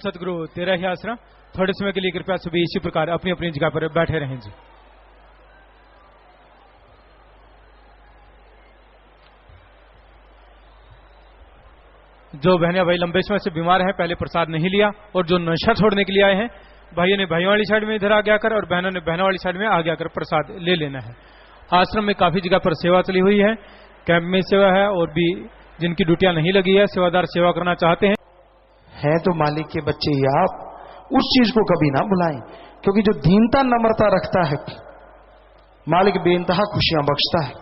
सदगुरु तेरा ही आश्रम। थोड़े समय के लिए कृपया सभी इसी प्रकार अपनी अपनी जगह पर बैठे रहें जी। जो बहने भाई लंबे समय से बीमार हैं, पहले प्रसाद नहीं लिया, और जो नशा छोड़ने के लिए आए हैं, भाइयों ने भाइयों वाली साइड में इधर आ गया कर और बहनों ने बहनों वाली साइड में आ गया कर प्रसाद ले लेना है। आश्रम में काफी जगह पर सेवा चली हुई है, कैंप में सेवा है, और भी जिनकी ड्यूटियां नहीं लगी है, सेवादार सेवा करना चाहते हैं। है तो मालिक के बच्चे ही आप, उस चीज को कभी ना भुलाएं, क्योंकि जो दीनता नम्रता रखता है मालिक बेइंतहा खुशियां बख्शता है।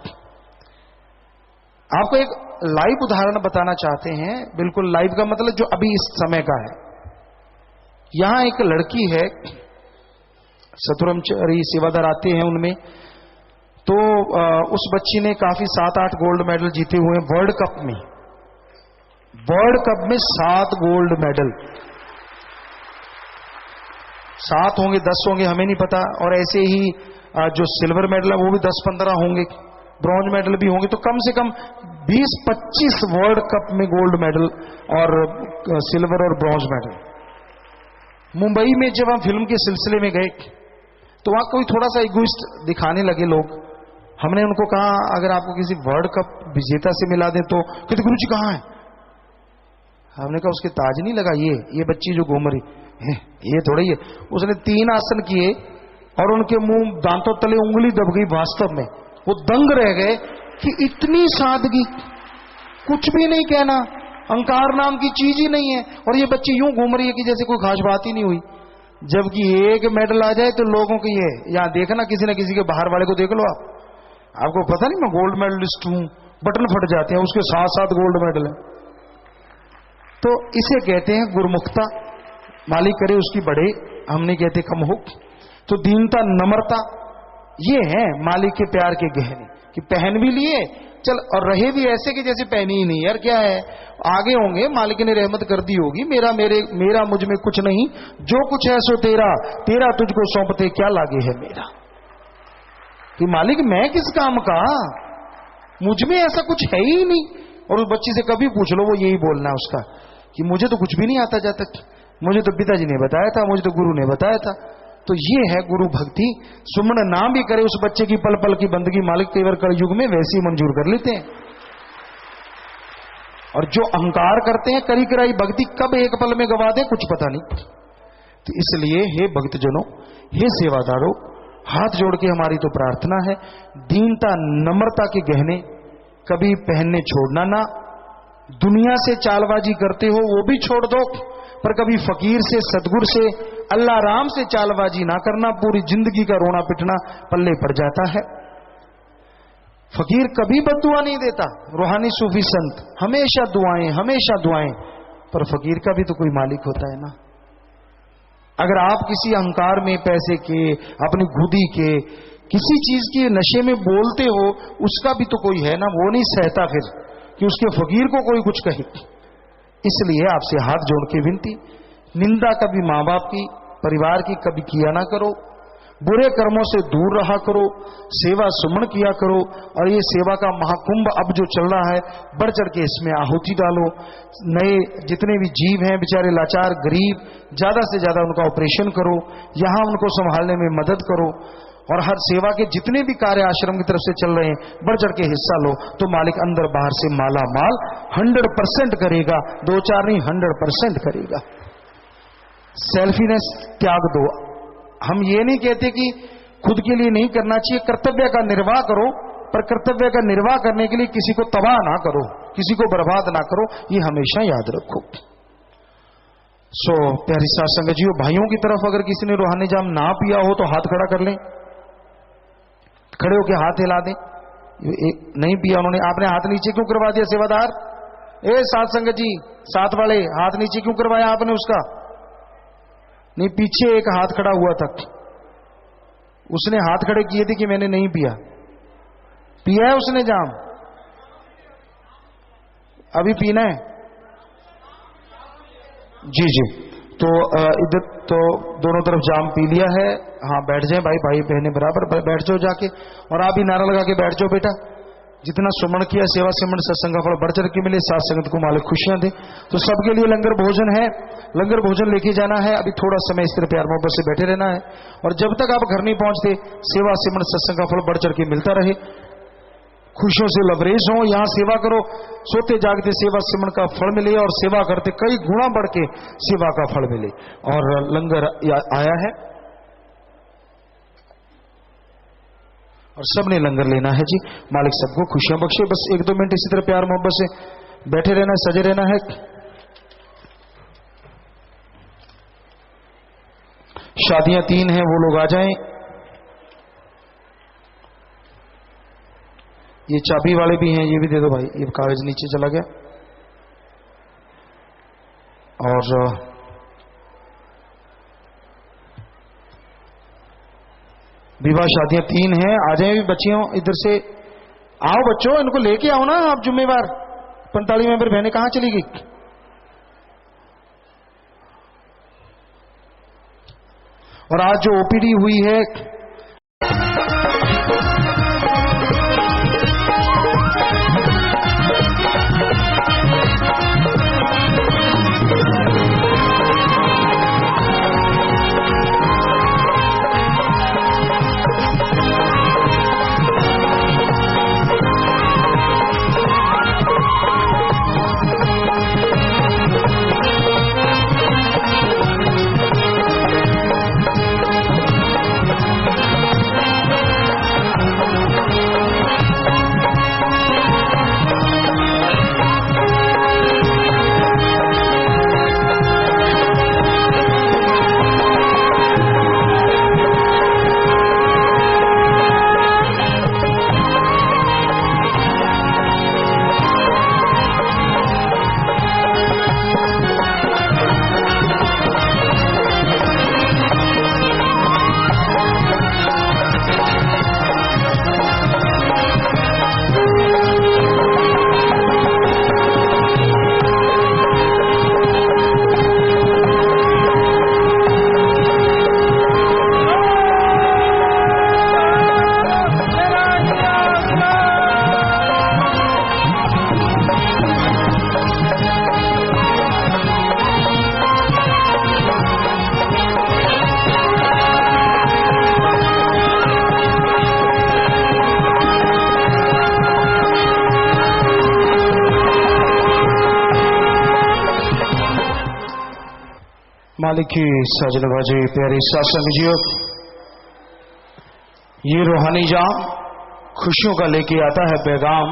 आपको एक लाइव उदाहरण बताना चाहते हैं, बिल्कुल लाइव का मतलब जो अभी इस समय का है। यहां एक लड़की है, सतुरमचरी सेवादार आते हैं उनमें, तो उस बच्ची ने काफी 7-8 गोल्ड मेडल जीते हुए हैं वर्ल्ड कप में। वर्ल्ड कप में 7 गोल्ड मेडल, 7 होंगे 10 होंगे हमें नहीं पता, और ऐसे ही जो सिल्वर मेडल है वो भी 10-15 होंगे, ब्रॉन्ज मेडल भी होंगे, तो कम से कम 20-25 वर्ल्ड कप में गोल्ड मेडल और सिल्वर और ब्रॉन्ज मेडल। मुंबई में जब हम फिल्म के सिलसिले में गए तो वहां कोई थोड़ा सा इगोइस्ट दिखाने लगे लोग। हमने उनको कहा अगर आपको किसी वर्ल्ड कप विजेता से मिला दे तो, कहते गुरु जी कहां है? हमने कहा उसके ताज नहीं लगा, ये बच्ची जो घूम रही है ये थोड़ा ही है। उसने 3 आसन किए और उनके मुंह दांतों तले उंगली दब गई। वास्तव में वो दंग रह गए कि इतनी सादगी, कुछ भी नहीं कहना, अहंकार नाम की चीज ही नहीं है, और ये बच्ची यूं घूम रही है कि जैसे कोई खास बात ही नहीं हुई। जबकि एक मेडल आ जाए तो लोगों की ये यहां देखना, किसी न किसी के बाहर वाले को देख लो आपको पता नहीं मैं गोल्ड मेडलिस्ट हूं, बटन फट जाते हैं, उसके 7 गोल्ड मेडल है। तो इसे कहते हैं गुरुमुखता। मालिक करे उसकी बढ़े, हम नहीं कहते कम हो। तो दीनता नम्रता ये है मालिक के प्यार के गहने, कि पहन भी लिए चल और रहे भी ऐसे कि जैसे पहनी ही नहीं। यार क्या है, आगे होंगे, मालिक ने रहमत कर दी होगी, मेरा मुझ में कुछ नहीं, जो कुछ है सो तेरा, तेरा तुझको सौंपते क्या लागे है मेरा। कि मालिक मैं किस काम का, मुझ में ऐसा कुछ है ही नहीं। और उस बच्ची से कभी पूछ लो, वो यही बोलना उसका कि मुझे तो कुछ भी नहीं आता जाता, मुझे तो पिताजी ने बताया था, मुझे तो गुरु ने बताया था। तो ये है गुरु भक्ति। सुमन नाम भी करे उस बच्चे की पल पल की बंदगी, मालिक तेवर कर युग में वैसी मंजूर कर लेते हैं। और जो अहंकार करते हैं करी कराई भक्ति कब एक पल में गवा दे कुछ पता नहीं। तो इसलिए हे भक्तजनों, हे सेवादारों, हाथ जोड़ के हमारी तो प्रार्थना है, दीनता नम्रता के गहने कभी पहनने छोड़ना ना। दुनिया से चालबाजी करते हो वो भी छोड़ दो, पर कभी फकीर से, सदगुरु से, अल्लाह राम से चालबाजी ना करना। पूरी जिंदगी का रोना पिटना पल्ले पड़ जाता है। फकीर कभी बद्दुआ नहीं देता, रूहानी सूफी संत हमेशा दुआएं, पर फकीर का भी तो कोई मालिक होता है ना। अगर आप किसी अहंकार में, पैसे के, अपनी खुदी के, किसी चीज के नशे में बोलते हो, उसका भी तो कोई है ना, वो नहीं सहता फिर कि उसके फकीर को कोई कुछ कहे। इसलिए आपसे हाथ जोड़ के विनती, निंदा कभी मां बाप की, परिवार की कभी किया ना करो। बुरे कर्मों से दूर रहा करो, सेवा सुमन किया करो। और ये सेवा का महाकुंभ अब जो चल रहा है, बढ़ चढ़ के इसमें आहुति डालो। नए जितने भी जीव हैं बेचारे लाचार गरीब, ज्यादा से ज्यादा उनका ऑपरेशन करो, यहां उनको संभालने में मदद करो। और हर सेवा के जितने भी कार्य आश्रम की तरफ से चल रहे हैं, बढ़ चढ़ के हिस्सा लो, तो मालिक अंदर बाहर से माला माल 100% करेगा, 2-4 नहीं 100% करेगा। सेल्फीनेस त्याग दो। हम ये नहीं कहते कि खुद के लिए नहीं करना चाहिए, कर्तव्य का निर्वाह करो, पर कर्तव्य का निर्वाह करने के लिए किसी को तबाह ना करो, किसी को बर्बाद ना करो, ये हमेशा याद रखो। प्यारी साथ संगत जी, भाइयों की तरफ अगर किसी ने रूहानी जाम ना पिया हो तो हाथ खड़ा कर लें, खड़े होके हाथ हिला दें। नहीं पिया उन्होंने, आपने हाथ नीचे क्यों करवा दिया सेवादार? साथ संगत जी, साथ वाले, हाथ नीचे क्यों करवाया आपने उसका? नहीं, पीछे एक हाथ खड़ा हुआ था, उसने हाथ खड़े किए थे कि मैंने नहीं पिया। पिया है उसने जाम? अभी पीना है? जी। तो इधर तो दोनों तरफ जाम पी लिया है। हाँ, बैठ जाए भाई बहने बराबर बैठ जाओ जाके, और आप भी नारा लगा के बैठ जाओ बेटा। जितना सुमन किया, सेवा सिमरन सत्संग का फल बढ़ चढ़ के मिले, साथ संगत को मालिक खुशियां दे। तो सबके लिए लंगर भोजन है, लंगर भोजन लेके जाना है। अभी थोड़ा समय इस तरह प्यार मोहब्बत से बैठे रहना है, और जब तक आप घर नहीं पहुंचते, सेवा सिमरन सत्संग का फल बढ़ चढ़ के मिलता रहे। खुशियों से लबरेज हो, यहां सेवा करो, सोते जागते सेवा सिमरन का फल मिले, और सेवा करते कई गुना बढ़ के सेवा का फल मिले। और लंगर आया है और सबने लंगर लेना है जी। मालिक सबको खुशियां बख्शे। बस 1-2 मिनट इसी तरह प्यार मोहब्बत से बैठे रहना है, सजे रहना है। शादियां 3 हैं, वो लोग आ जाएं। ये चाबी वाले भी हैं, ये भी दे दो भाई। ये कागज नीचे चला गया। और विवाह शादियां 3 हैं, आ जाए भी बच्चियों, इधर से आओ बच्चों, इनको लेके आओ ना आप जिम्मेवार। 45 मेंबर बहनें कहां चली गई? और आज जो ओपीडी हुई है, मालिक की साजन बाजे प्यारे सत्संग जियो, ये रूहानी जाम खुशियों का लेके आता है पैगाम।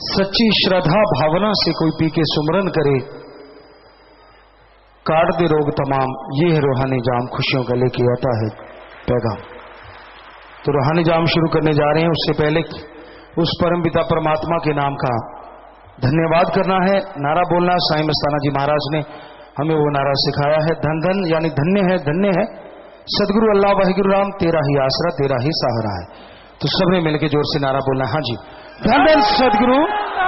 सच्ची श्रद्धा भावना से कोई पी के सुमरन करे, काट दे रोग तमाम। ये है रूहानी जाम खुशियों का लेके आता है पैगाम। तो रूहानी जाम शुरू करने जा रहे हैं, उससे पहले उस परम पिता परमात्मा के नाम का धन्यवाद करना है, नारा बोलना। साईं मस्ताना जी महाराज ने हमें वो नारा सिखाया है, धन धन यानी धन्य है सदगुरु अल्लाह वाहिगुरु राम, तेरा ही आसरा तेरा ही सहारा है। तो सबने मिलकर जोर से नारा बोलना। हाँ जी, धन धन सदगुरु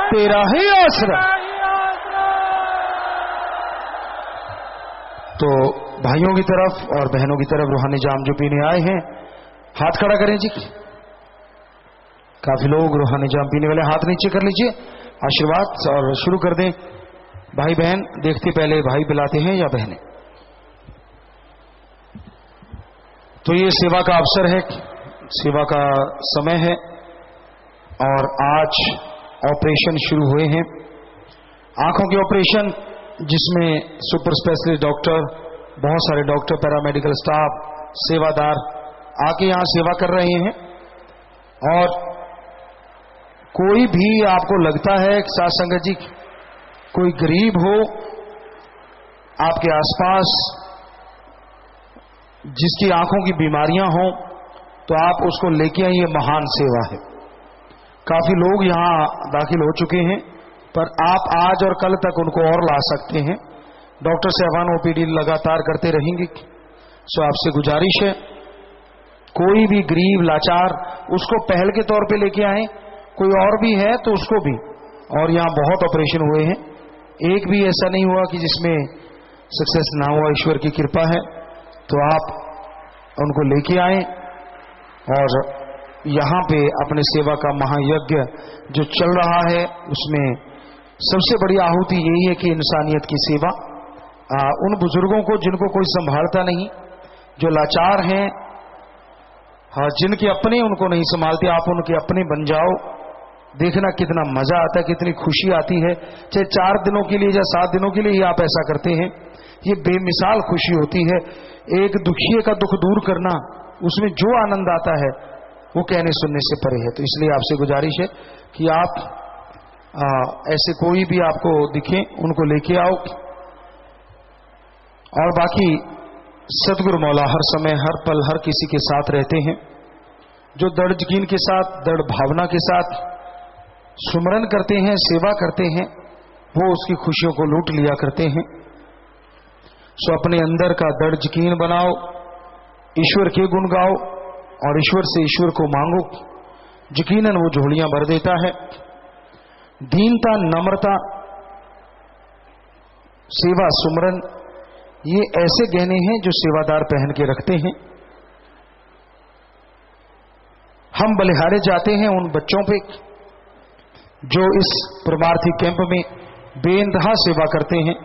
तेरा ही आसरा। तो भाइयों की तरफ और बहनों की तरफ रूहानी जाम जो पीने आए हैं, हाथ खड़ा करें जी। काफी लोग रूहानी जाम पीने वाले, हाथ नीचे कर लीजिए आशीर्वाद और शुरू कर दें। भाई बहन देखते पहले भाई पिलाते हैं या बहनें। तो ये सेवा का अवसर है, सेवा का समय है और आज ऑपरेशन शुरू हुए हैं, आंखों के ऑपरेशन, जिसमें सुपर स्पेशलिस्ट डॉक्टर, बहुत सारे डॉक्टर, पैरामेडिकल स्टाफ, सेवादार आके यहां सेवा कर रहे हैं। और कोई भी आपको लगता है साथ संगत जी, कोई गरीब हो आपके आसपास जिसकी आंखों की बीमारियां हों, तो आप उसको लेके आइए, महान सेवा है। काफी लोग यहां दाखिल हो चुके हैं, पर आप आज और कल तक उनको और ला सकते हैं। डॉक्टर साहबान ओपीडी लगातार करते रहेंगे। सो आपसे गुजारिश है, कोई भी गरीब लाचार उसको पहल के तौर पे लेके आए, कोई और भी है तो उसको भी। और यहां बहुत ऑपरेशन हुए हैं, एक भी ऐसा नहीं हुआ कि जिसमें सक्सेस ना हुआ, ईश्वर की कृपा है। तो आप उनको लेके आए और यहां पे अपने सेवा का महायज्ञ जो चल रहा है, उसमें सबसे बड़ी आहुति यही है कि इंसानियत की सेवा। उन बुजुर्गों को जिनको कोई संभालता नहीं, जो लाचार हैं, जिनके अपने उनको नहीं संभालते, आप उनके अपने बन जाओ। देखना कितना मजा आता है, कितनी खुशी आती है। चाहे 4 दिनों के लिए या 7 दिनों के लिए ही आप ऐसा करते हैं, ये बेमिसाल खुशी होती है। एक दुखिए का दुख दूर करना, उसमें जो आनंद आता है वो कहने सुनने से परे है। तो इसलिए आपसे गुजारिश है कि आप ऐसे कोई भी आपको दिखे उनको लेके आओ। और बाकी सतगुरु मौला हर समय हर पल हर किसी के साथ रहते हैं। जो दृढ़ यकीन के साथ, दृढ़ भावना के साथ सुमरन करते हैं, सेवा करते हैं, वो उसकी खुशियों को लूट लिया करते हैं। सो अपने अंदर का दृढ़ यकीन बनाओ, ईश्वर के गुण गाओ और ईश्वर से ईश्वर को मांगो। यकीनन वो झोलियां भर देता है। दीनता, नम्रता, सेवा, सुमरन, ये ऐसे गहने हैं जो सेवादार पहन के रखते हैं। हम बलिहारे जाते हैं उन बच्चों पे जो इस परमार्थी कैंप में बेइंतहा सेवा करते हैं,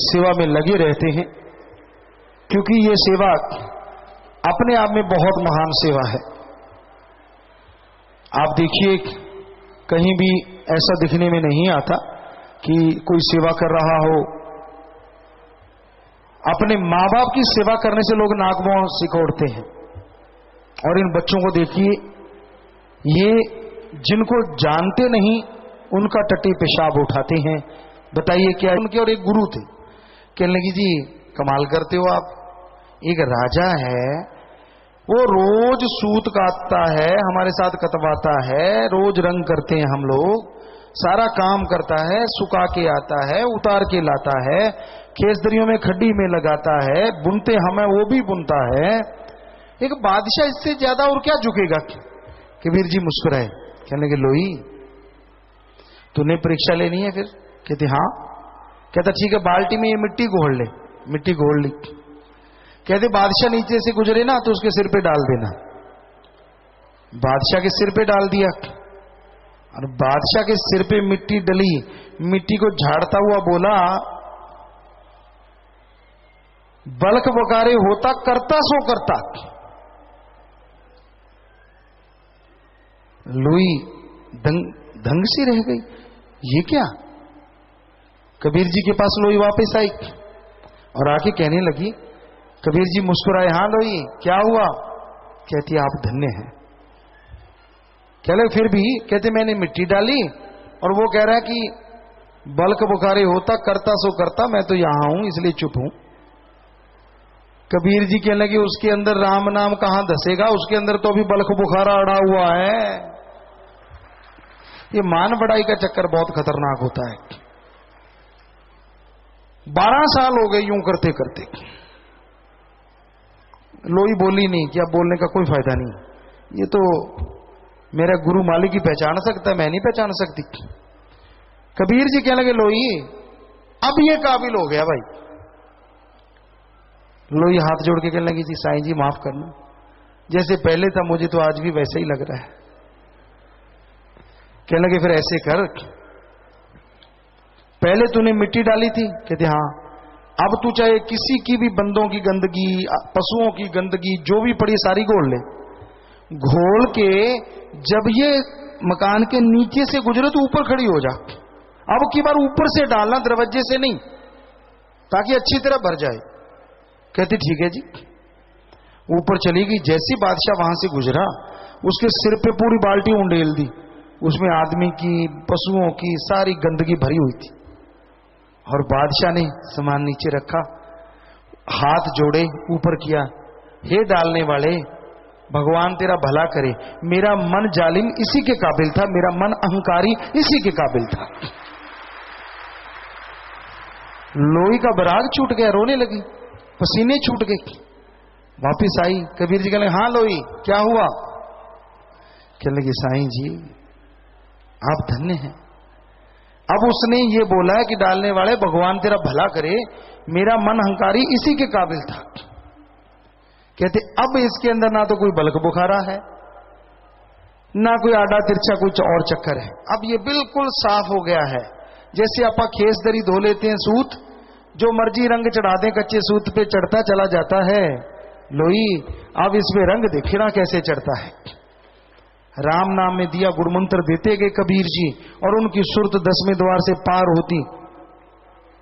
सेवा में लगे रहते हैं, क्योंकि ये सेवा अपने आप में बहुत महान सेवा है। आप देखिए, कहीं भी ऐसा दिखने में नहीं आता कि कोई सेवा कर रहा हो। अपने मां बाप की सेवा करने से लोग नाक मुंह सिकोड़ते हैं, और इन बच्चों को देखिए, ये जिनको जानते नहीं उनका टट्टी पेशाब उठाते हैं। बताइए क्या? उनके और एक गुरु थे, कहने लगी जी कमाल करते हो आप, एक राजा है, वो रोज सूत काटता है, हमारे साथ कटवाता है, रोज रंग करते हैं हम लोग, सारा काम करता है, सुखा के आता है, उतार के लाता है, खेसदरियों में खड्डी में लगाता है, बुनते हमें वो भी बुनता है। एक बादशाह इससे ज्यादा और क्या झुकेगा? कबीर जी मुस्कुराए, कहने लगे लोई तूने परीक्षा लेनी है? फिर कहते हाँ। कहता ठीक है, बाल्टी में ये मिट्टी घोल ले। मिट्टी घोल ली। कहते बादशाह नीचे से गुजरे ना तो उसके सिर पे डाल देना। बादशाह के सिर पे डाल दिया, और बादशाह के सिर पे मिट्टी डली। मिट्टी को झाड़ता हुआ बोला, बलक बकारे होता करता सो करता। लुई दंग सी रह गई, ये क्या? कबीर जी के पास लोई वापस आई और आके कहने लगी, कबीर जी मुस्कुराए, हाँ लोई क्या हुआ? कहती आप धन्य हैं। कह ले फिर भी? कहते मैंने मिट्टी डाली और वो कह रहा है कि बल्क बुखारे होता करता सो करता, मैं तो यहां हूं इसलिए चुप हूं। कबीर जी कहने लगे उसके अंदर राम नाम कहां धसेगा, उसके अंदर तो अभी बल्क बुखारा अड़ा हुआ है। ये मान बढ़ाई का चक्कर बहुत खतरनाक होता है। 12 साल हो गए यूं करते करते। लोई बोली नहीं कि अब बोलने का कोई फायदा नहीं, ये तो मेरा गुरु मालिक ही पहचान सकता है, मैं नहीं पहचान सकती। कबीर जी कहने लगे लोई अब ये काबिल हो गया भाई। लोई हाथ जोड़ के कहने लगी जी साईं जी माफ करना, जैसे पहले था मुझे तो आज भी वैसे ही लग रहा है। कहने लगे फिर ऐसे कर, पहले तूने मिट्टी डाली थी? कहते हाँ। अब तू चाहे किसी की भी बंदों की गंदगी, पशुओं की गंदगी जो भी पड़ी सारी घोल ले। घोल के जब ये मकान के नीचे से गुजरे तो ऊपर खड़ी हो जा। अब की बार ऊपर से डालना, दरवाजे से नहीं, ताकि अच्छी तरह भर जाए। कहती ठीक है जी। ऊपर चली गई। जैसी बादशाह वहां से गुजरा, उसके सिर पे पूरी बाल्टी उंडेल दी, उसमें आदमी की, पशुओं की सारी गंदगी भरी हुई थी। और बादशाह ने सामान नीचे रखा, हाथ जोड़े ऊपर किया, हे डालने वाले भगवान तेरा भला करे, मेरा मन जालिम इसी के काबिल था, मेरा मन अहंकारी इसी के काबिल था। लोई का बराग छूट गया, रोने लगी, पसीने छूट गए। वापिस आई, कबीर जी कहने हाँ लोई क्या हुआ? कहने लगी साईं जी आप धन्य हैं। अब उसने ये बोला है कि डालने वाले भगवान तेरा भला करे, मेरा मन अहंकारी इसी के काबिल था। कहते अब इसके अंदर ना तो कोई बल्क बुखारा है, ना कोई आड़ा तिरछा कुछ और चक्कर है। अब ये बिल्कुल साफ हो गया है। जैसे आपा खेस दरी धो लेते हैं, सूत जो मर्जी रंग चढ़ा दें, कच्चे सूत पे चढ़ता चला जाता है। लोई अब इसमें रंग देखना कैसे चढ़ता है। राम नाम में दिया गुणमंत्र देते गए कबीर जी, और उनकी सुरत 10वें द्वार से पार होती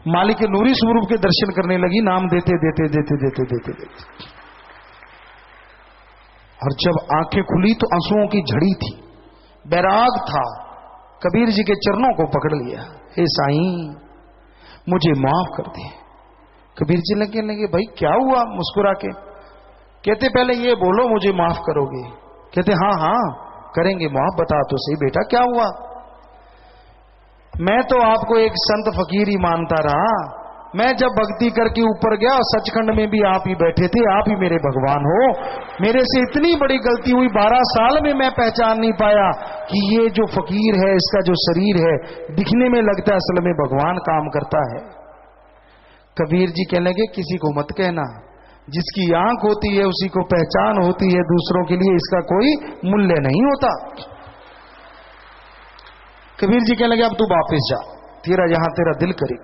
मालिक के नूरी स्वरूप के दर्शन करने लगी, नाम देते देते देते देते देते देते। और जब आंखें खुली तो आंसुओं की झड़ी थी, बैराग था। कबीर जी के चरणों को पकड़ लिया, हे साईं मुझे माफ कर दे। कबीर जी लगे भाई क्या हुआ? मुस्कुरा के कहते पहले ये बोलो मुझे माफ करोगे? कहते हाँ हाँ करेंगे माफ, बता तो सही बेटा क्या हुआ? मैं तो आपको एक संत फकीर ही मानता रहा, मैं जब भक्ति करके ऊपर गया और सचखंड में भी आप ही बैठे थे, आप ही मेरे भगवान हो। मेरे से इतनी बड़ी गलती हुई, 12 साल में मैं पहचान नहीं पाया कि ये जो फकीर है इसका जो शरीर है दिखने में लगता है, असल में भगवान काम करता है। कबीर जी कहने लगे किसी को मत कहना, जिसकी आंख होती है उसी को पहचान होती है, दूसरों के लिए इसका कोई मूल्य नहीं होता। कबीर जी कहने लगे अब तू वापस जा, तेरा जहां तेरा दिल करे,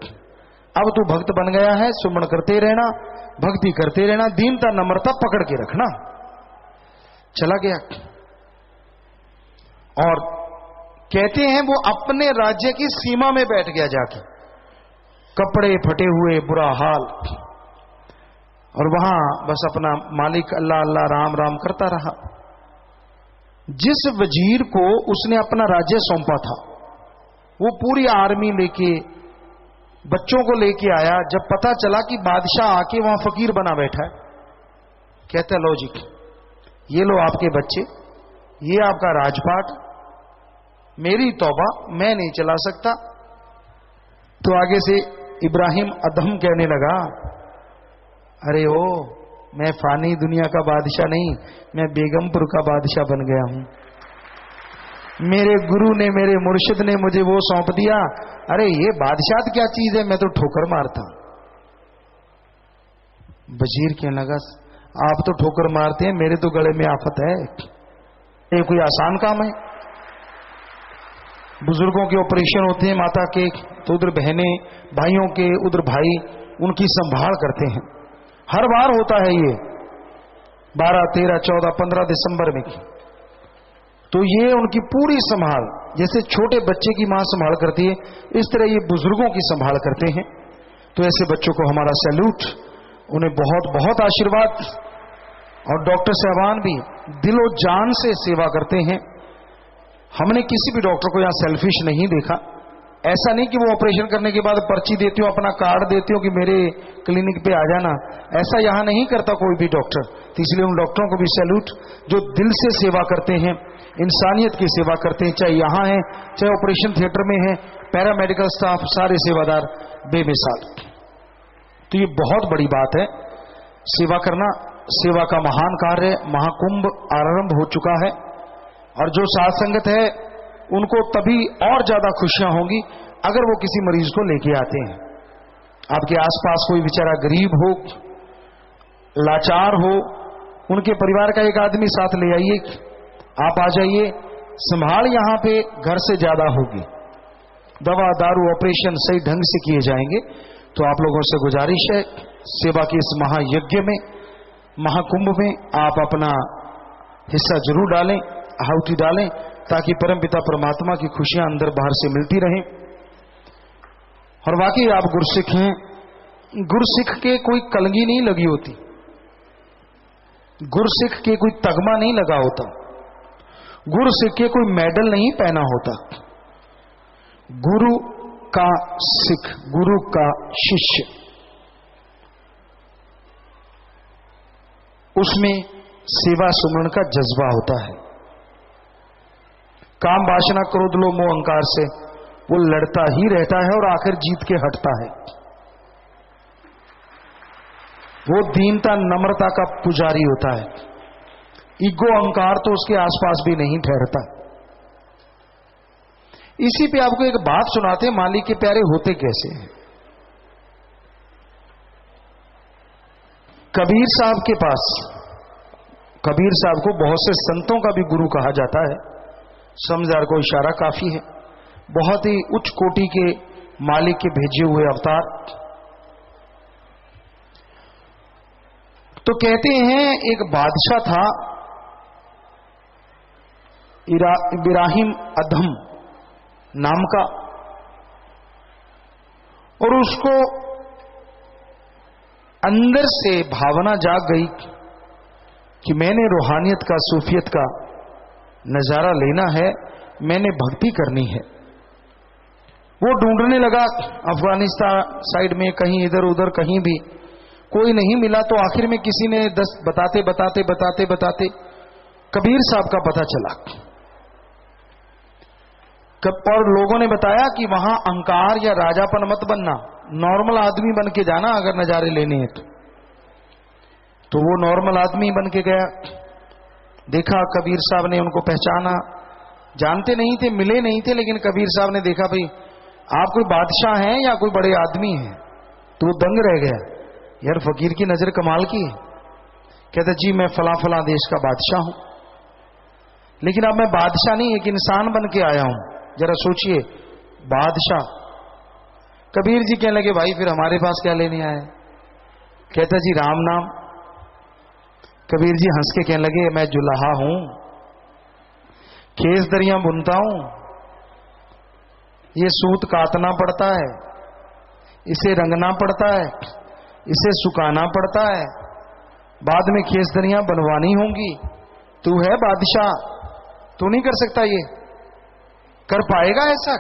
अब तू भक्त बन गया है, सुमन करते रहना, भक्ति करते रहना, दीनता नम्रता पकड़ के रखना। चला गया। और कहते हैं वो अपने राज्य की सीमा में बैठ गया जाके, कपड़े फटे हुए, बुरा हाल, और वहां बस अपना मालिक अल्लाह अल्लाह राम राम करता रहा। जिस वजीर को उसने अपना राज्य सौंपा था वो पूरी आर्मी लेके, बच्चों को लेके आया। जब पता चला कि बादशाह आके वहां फकीर बना बैठा है, कहता लो जी ये लो आपके बच्चे, ये आपका राजपाट, मेरी तौबा मैं नहीं चला सकता। तो आगे से इब्राहिम अदम कहने लगा, अरे ओ मैं फानी दुनिया का बादशाह नहीं, मैं बेगमपुर का बादशाह बन गया हूं। मेरे गुरु ने, मेरे मुर्शिद ने मुझे वो सौंप दिया। अरे ये बादशाह क्या चीज है, मैं तो ठोकर मारता। वजीर कहने लगा आप तो ठोकर मारते हैं, मेरे तो गले में आफत है, ये कोई आसान काम है? बुजुर्गों के ऑपरेशन होते हैं माता के, तो उधर बहनें, भाइयों के उधर भाई उनकी संभाल करते हैं। हर बार होता है ये 12, 13, 14, 15 दिसंबर में। तो ये उनकी पूरी संभाल, जैसे छोटे बच्चे की मां संभाल करती है, इस तरह ये बुजुर्गों की संभाल करते हैं। तो ऐसे बच्चों को हमारा सैल्यूट, उन्हें बहुत बहुत आशीर्वाद। और डॉक्टर साहबान भी दिलो जान से सेवा करते हैं। हमने किसी भी डॉक्टर को यहां सेल्फिश नहीं देखा। ऐसा नहीं कि वो ऑपरेशन करने के बाद पर्ची देती हो, अपना कार्ड देती हो कि मेरे क्लिनिक पे आ जाना, ऐसा यहां नहीं करता कोई भी डॉक्टर। तो इसलिए उन डॉक्टरों को भी सैल्यूट जो दिल से सेवा करते हैं, इंसानियत की सेवा करते हैं, चाहे यहां है चाहे ऑपरेशन थिएटर में है, पैरामेडिकल स्टाफ, सारे सेवादार बेमिसाल। तो ये बहुत बड़ी बात है सेवा करना। सेवा का महान कार्य महाकुंभ आरंभ हो चुका है और जो साथ संगत है उनको तभी और ज्यादा खुशियां होंगी अगर वो किसी मरीज को लेके आते हैं। आपके आसपास कोई बेचारा गरीब हो, लाचार हो, उनके परिवार का एक आदमी साथ ले आइए, आप आ जाइए। संभाल यहां पे घर से ज्यादा होगी, दवा दारू ऑपरेशन सही ढंग से किए जाएंगे। तो आप लोगों से गुजारिश है, सेवा के इस महायज्ञ में, महाकुंभ में आप अपना हिस्सा जरूर डालें, आहुति डालें, ताकि परमपिता परमात्मा की खुशियां अंदर बाहर से मिलती रहें। और वाकई आप गुरसिख हैं, गुरसिख के कोई कलंगी नहीं लगी होती, गुरसिख के कोई तगमा नहीं लगा होता, गुरसिख के कोई मेडल नहीं पहना होता। गुरु का सिख, गुरु का शिष्य, उसमें सेवा सुमरण का जज्बा होता है। काम वासना क्रोध लोभ मोह अहंकार से वो लड़ता ही रहता है और आखिर जीत के हटता है। वो दीनता नम्रता का पुजारी होता है। ईगो अहंकार तो उसके आसपास भी नहीं ठहरता। इसी पे आपको एक बात सुनाते हैं, मालिक के प्यारे होते कैसे हैं। कबीर साहब के पास, कबीर साहब को बहुत से संतों का भी गुरु कहा जाता है, समझदार को इशारा काफी है, बहुत ही उच्च कोटि के मालिक के भेजे हुए अवतार। तो कहते हैं एक बादशाह था इब्राहिम अधम नाम का, और उसको अंदर से भावना जाग गई कि मैंने रूहानियत का, सूफियत का नजारा लेना है, मैंने भक्ति करनी है। वो ढूंढने लगा अफगानिस्तान साइड में, कहीं इधर उधर, कहीं भी कोई नहीं मिला। तो आखिर में किसी ने बताते बताते बताते बताते कबीर साहब का पता चला। और लोगों ने बताया कि वहां अहंकार या राजापन मत बनना, नॉर्मल आदमी बन के जाना अगर नजारे लेने हैं तो वो नॉर्मल आदमी बन के गया। देखा कबीर साहब ने, उनको पहचाना, जानते नहीं थे, मिले नहीं थे, लेकिन कबीर साहब ने देखा भाई आप कोई बादशाह हैं या कोई बड़े आदमी हैं। तो वो दंग रह गया, यार फकीर की नजर कमाल की है। कहता जी मैं फला फला देश का बादशाह हूं, लेकिन अब मैं बादशाह नहीं एक इंसान बन के आया हूं। जरा सोचिए, बादशाह। कबीर जी कहने लगे भाई फिर हमारे पास क्या लेने आए। कहता जी राम नाम। कबीर जी हंस के कहने लगे मैं जुलाहा हूं, खेस दरियां बुनता हूं, ये सूत काटना पड़ता है, इसे रंगना पड़ता है, इसे सुखाना पड़ता है, बाद में खेस दरियां बनवानी होंगी। तू है बादशाह, तू नहीं कर सकता, ये कर पाएगा ऐसा।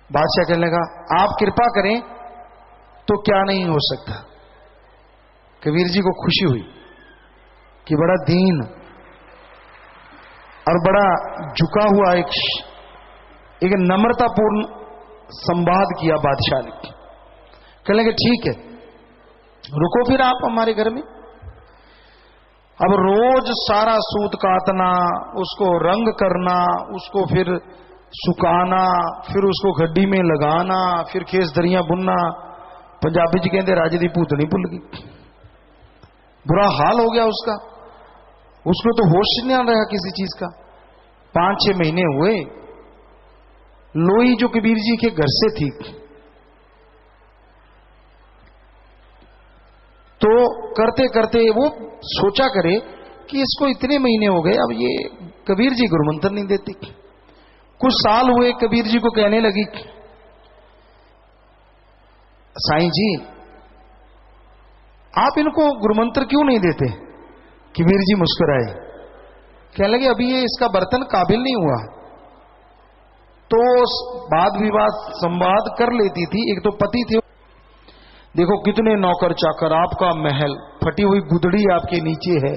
बादशाह कहने लगा आप कृपा करें तो क्या नहीं हो सकता। कबीर जी को खुशी हुई कि बड़ा दीन और बड़ा झुका हुआ एक नम्रतापूर्ण संवाद किया बादशाह ने। कहने लगे ठीक है रुको फिर आप हमारे घर में। अब रोज सारा सूत काटना, उसको रंग करना, उसको फिर सुखाना, फिर उसको गड्डी में लगाना, फिर खेस दरियां बुनना। पंजाबी जी कहते राजे दी भूतनी भुल गई। बुरा हाल हो गया उसका, उसको तो होश नहीं रहा किसी चीज का। 5-6 महीने हुए, लोई जो कबीर जी के घर से थी, तो करते करते वो सोचा करे कि इसको इतने महीने हो गए, अब ये कबीर जी गुरुमंत्र नहीं देती। कुछ साल हुए, कबीर जी को कहने लगी साईं जी आप इनको गुरुमंत्र क्यों नहीं देते? कबीर जी मुस्कुराए, कहने लगे अभी ये इसका बर्तन काबिल नहीं हुआ। तो वाद विवाद संवाद कर लेती थी। एक तो पति थे, देखो कितने नौकर चाकर, आपका महल, फटी हुई गुदड़ी आपके नीचे है,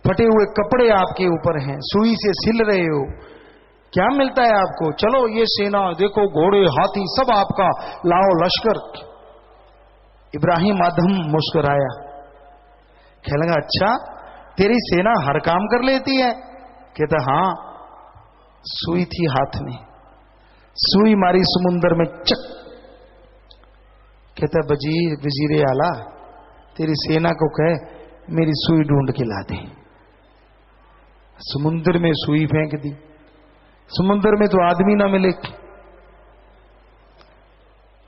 फटे हुए कपड़े आपके ऊपर हैं, सुई से सिल रहे हो, क्या मिलता है आपको? चलो ये सेना देखो, घोड़े हाथी सब आपका, लाओ लश्कर। इब्राहिम आदम मुस्कुराया, कहने लगा अच्छा तेरी सेना हर काम कर लेती है? कहता हाँ, सुई थी हाथ में, सुई मारी समुंदर में चक। कहता वजीर आला तेरी सेना को कहे मेरी सुई ढूंढ के ला दे। समुंदर में सुई फेंक दी, समुंदर में तो आदमी ना मिले।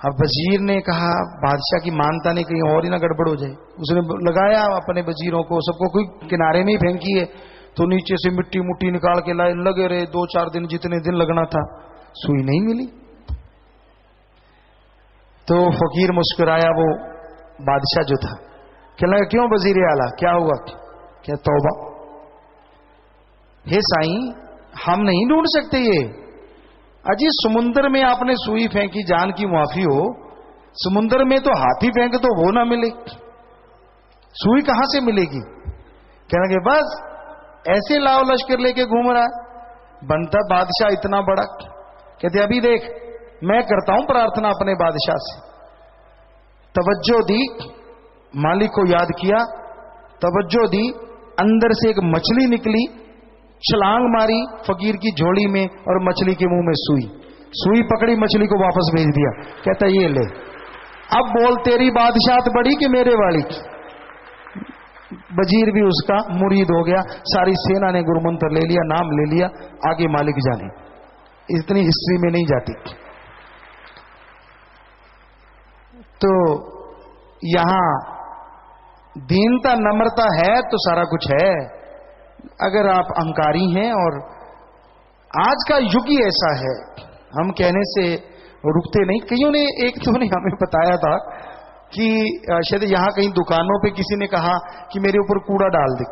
अब वजीर ने कहा बादशाह की मानता नहीं, कहीं और ही ना गड़बड़ हो जाए। उसने लगाया अपने वजीरों को, सबको कोई किनारे में ही फेंकी है, तो नीचे से मिट्टी मुट्टी निकाल के लाए, लगे रहे 2-4 दिन, जितने दिन लगना था, सुई नहीं मिली। तो फकीर मुस्कुराया, वो बादशाह जो था, कहने लगा क्यों वजीर आला क्या हुआ? क्या तौबा, हे साईं हम नहीं ढूंढ सकते ये। अजी समुंदर में आपने सुई फेंकी, जान की माफी हो, समुंदर में तो हाथी फेंक तो वो ना मिले, सुई कहां से मिलेगी? कहने लगे बस ऐसे लाओ लश्कर लेके घूम रहा है, बनता बादशाह इतना बड़ा। कहते अभी देख मैं करता हूं प्रार्थना अपने बादशाह से। तवज्जो दी, मालिक को याद किया, तवज्जो दी, अंदर से एक मछली निकली, छलांग मारी फकीर की झोली में और मछली के मुंह में सुई, सुई पकड़ी, मछली को वापस भेज दिया। कहता ये ले, अब बोल तेरी बादशाहत बड़ी कि मेरे वाली? वजीर भी उसका मुरीद हो गया, सारी सेना ने गुरुमंत्र ले लिया, नाम ले लिया, आगे मालिक जाने। इतनी हिस्ट्री में नहीं जाती। तो यहां दीनता नम्रता है तो सारा कुछ है। अगर आप अहंकारी हैं, और आज का युग ही ऐसा है, हम कहने से रुकते नहीं। कईयों ने, एक तो ने हमें बताया था कि शायद यहां कहीं दुकानों पे किसी ने कहा कि मेरे ऊपर कूड़ा डाल दे।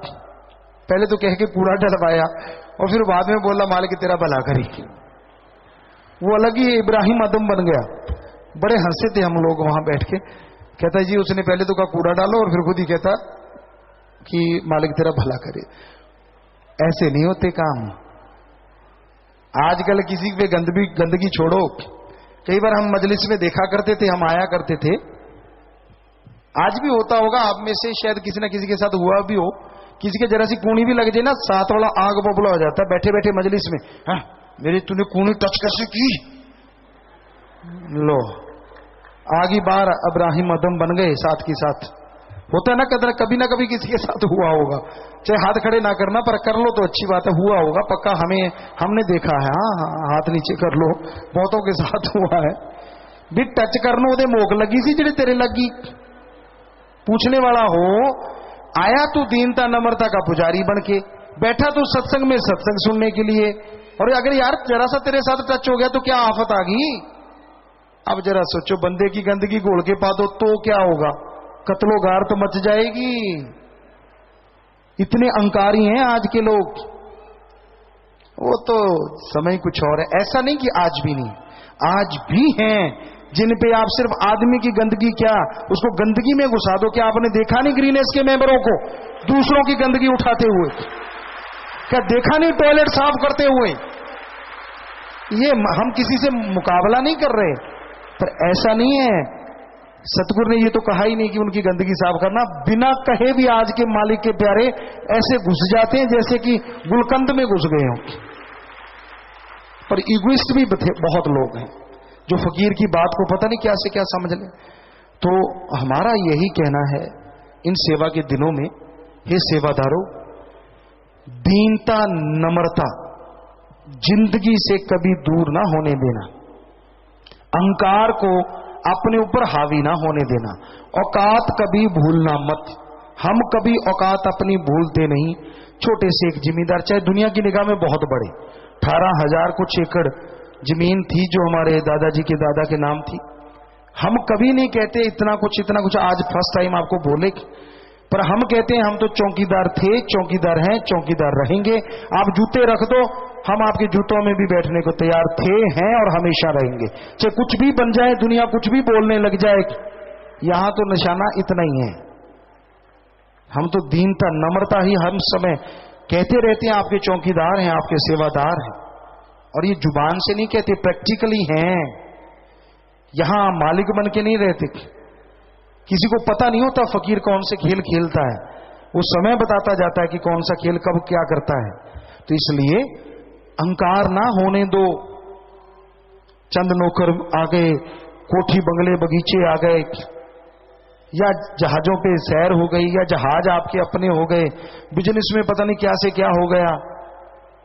पहले तो कह के कूड़ा डलवाया और फिर बाद में बोला मालिक तेरा भला करी। वो अलग ही इब्राहिम आदम बन गया। बड़े हंसे थे हम लोग वहां बैठ के। कहता जी उसने पहले तो कहा कूड़ा डालो और फिर खुद ही कहता कि मालिक तेरा भला करे। ऐसे नहीं होते काम। आजकल किसी पे गंदगी छोड़ो। कई बार हम मजलिस में देखा करते थे, हम आया करते थे, आज भी होता होगा आप में से, शायद किसी ना किसी के साथ हुआ भी हो, किसी के जरा सी कूनी भी लग जाए ना, साथ वाला आग बबूला हो जाता है बैठे बैठे मजलिस में। हाँ मेरी तूने कूनी टच कैसे की? लो आगे बार इब्राहिम आदम बन गए। साथ के साथ होता है ना, कभी ना कभी किसी के साथ हुआ होगा, चाहे हाथ खड़े ना करना पर कर लो तो अच्छी बात है, हुआ होगा पक्का। हमने देखा है। हाँ हाथ नीचे कर लो, बहुतों के साथ हुआ है भी। टच करनो उदे मोक लगी सी जेड़ी तेरे लगी। पूछने वाला हो, आया तू दीनता नम्रता का पुजारी बन के, बैठा तू सत्संग में सत्संग सुनने के लिए, और अगर यार जरा सा तेरे साथ टच हो गया तो क्या आफत आ गई? अब जरा सोचो, बंदे की गंदगी घोल के पा दो तो क्या होगा? कत्लो गार तो मच जाएगी। इतने अहंकारी हैं आज के लोग। वो तो समय कुछ और है। ऐसा नहीं कि आज भी नहीं, आज भी हैं जिन पे आप सिर्फ आदमी की गंदगी क्या, उसको गंदगी में घुसा दो। क्या आपने देखा नहीं ग्रीनेस के मेंबरों को दूसरों की गंदगी उठाते हुए? क्या देखा नहीं टॉयलेट साफ करते हुए? ये हम किसी से मुकाबला नहीं कर रहे, पर ऐसा नहीं है। सतगुरु ने ये तो कहा ही नहीं कि उनकी गंदगी साफ करना। बिना कहे भी आज के मालिक के प्यारे ऐसे घुस जाते हैं जैसे कि गुलकंद में घुस गए हों। पर इगोइस्ट भी बहुत लोग हैं जो फकीर की बात को पता नहीं क्या से क्या समझ लें। तो हमारा यही कहना है इन सेवा के दिनों में, हे सेवादारों, दीनता नम्रता जिंदगी से कभी दूर ना होने देना, अहंकार को अपने ऊपर हावी ना होने देना, औकात कभी भूलना मत। हम कभी औकात अपनी भूलते नहीं। छोटे से एक जिम्मेदार, चाहे दुनिया की निगाह में बहुत बड़े, 18,000 कुछ एकड़ जमीन थी जो हमारे दादाजी के दादा के नाम थी, हम कभी नहीं कहते इतना कुछ आज फर्स्ट टाइम आपको बोले, पर हम कहते हैं हम तो चौकीदार थे, चौकीदार हैं, चौकीदार रहेंगे। आप जूते रख दो, हम आपके जूतों में भी बैठने को तैयार थे, हैं और हमेशा रहेंगे। चाहे कुछ भी बन जाए, दुनिया कुछ भी बोलने लग जाए, यहां तो निशाना इतना ही है। हम तो दीनता नम्रता ही हम समय कहते रहते हैं, आपके चौकीदार हैं, आपके सेवादार हैं। और ये जुबान से नहीं कहते, प्रैक्टिकली हैं। यहां मालिक बन के नहीं रहते। किसी को पता नहीं होता फकीर कौन से खेल खेलता है, वो समय बताता जाता है कि कौन सा खेल कब क्या करता है। तो इसलिए अहंकार ना होने दो। चंद नौकर आ गए, कोठी बंगले बगीचे आ गए, या जहाजों पे सैर हो गई, या जहाज आपके अपने हो गए, बिजनेस में पता नहीं क्या से क्या हो गया,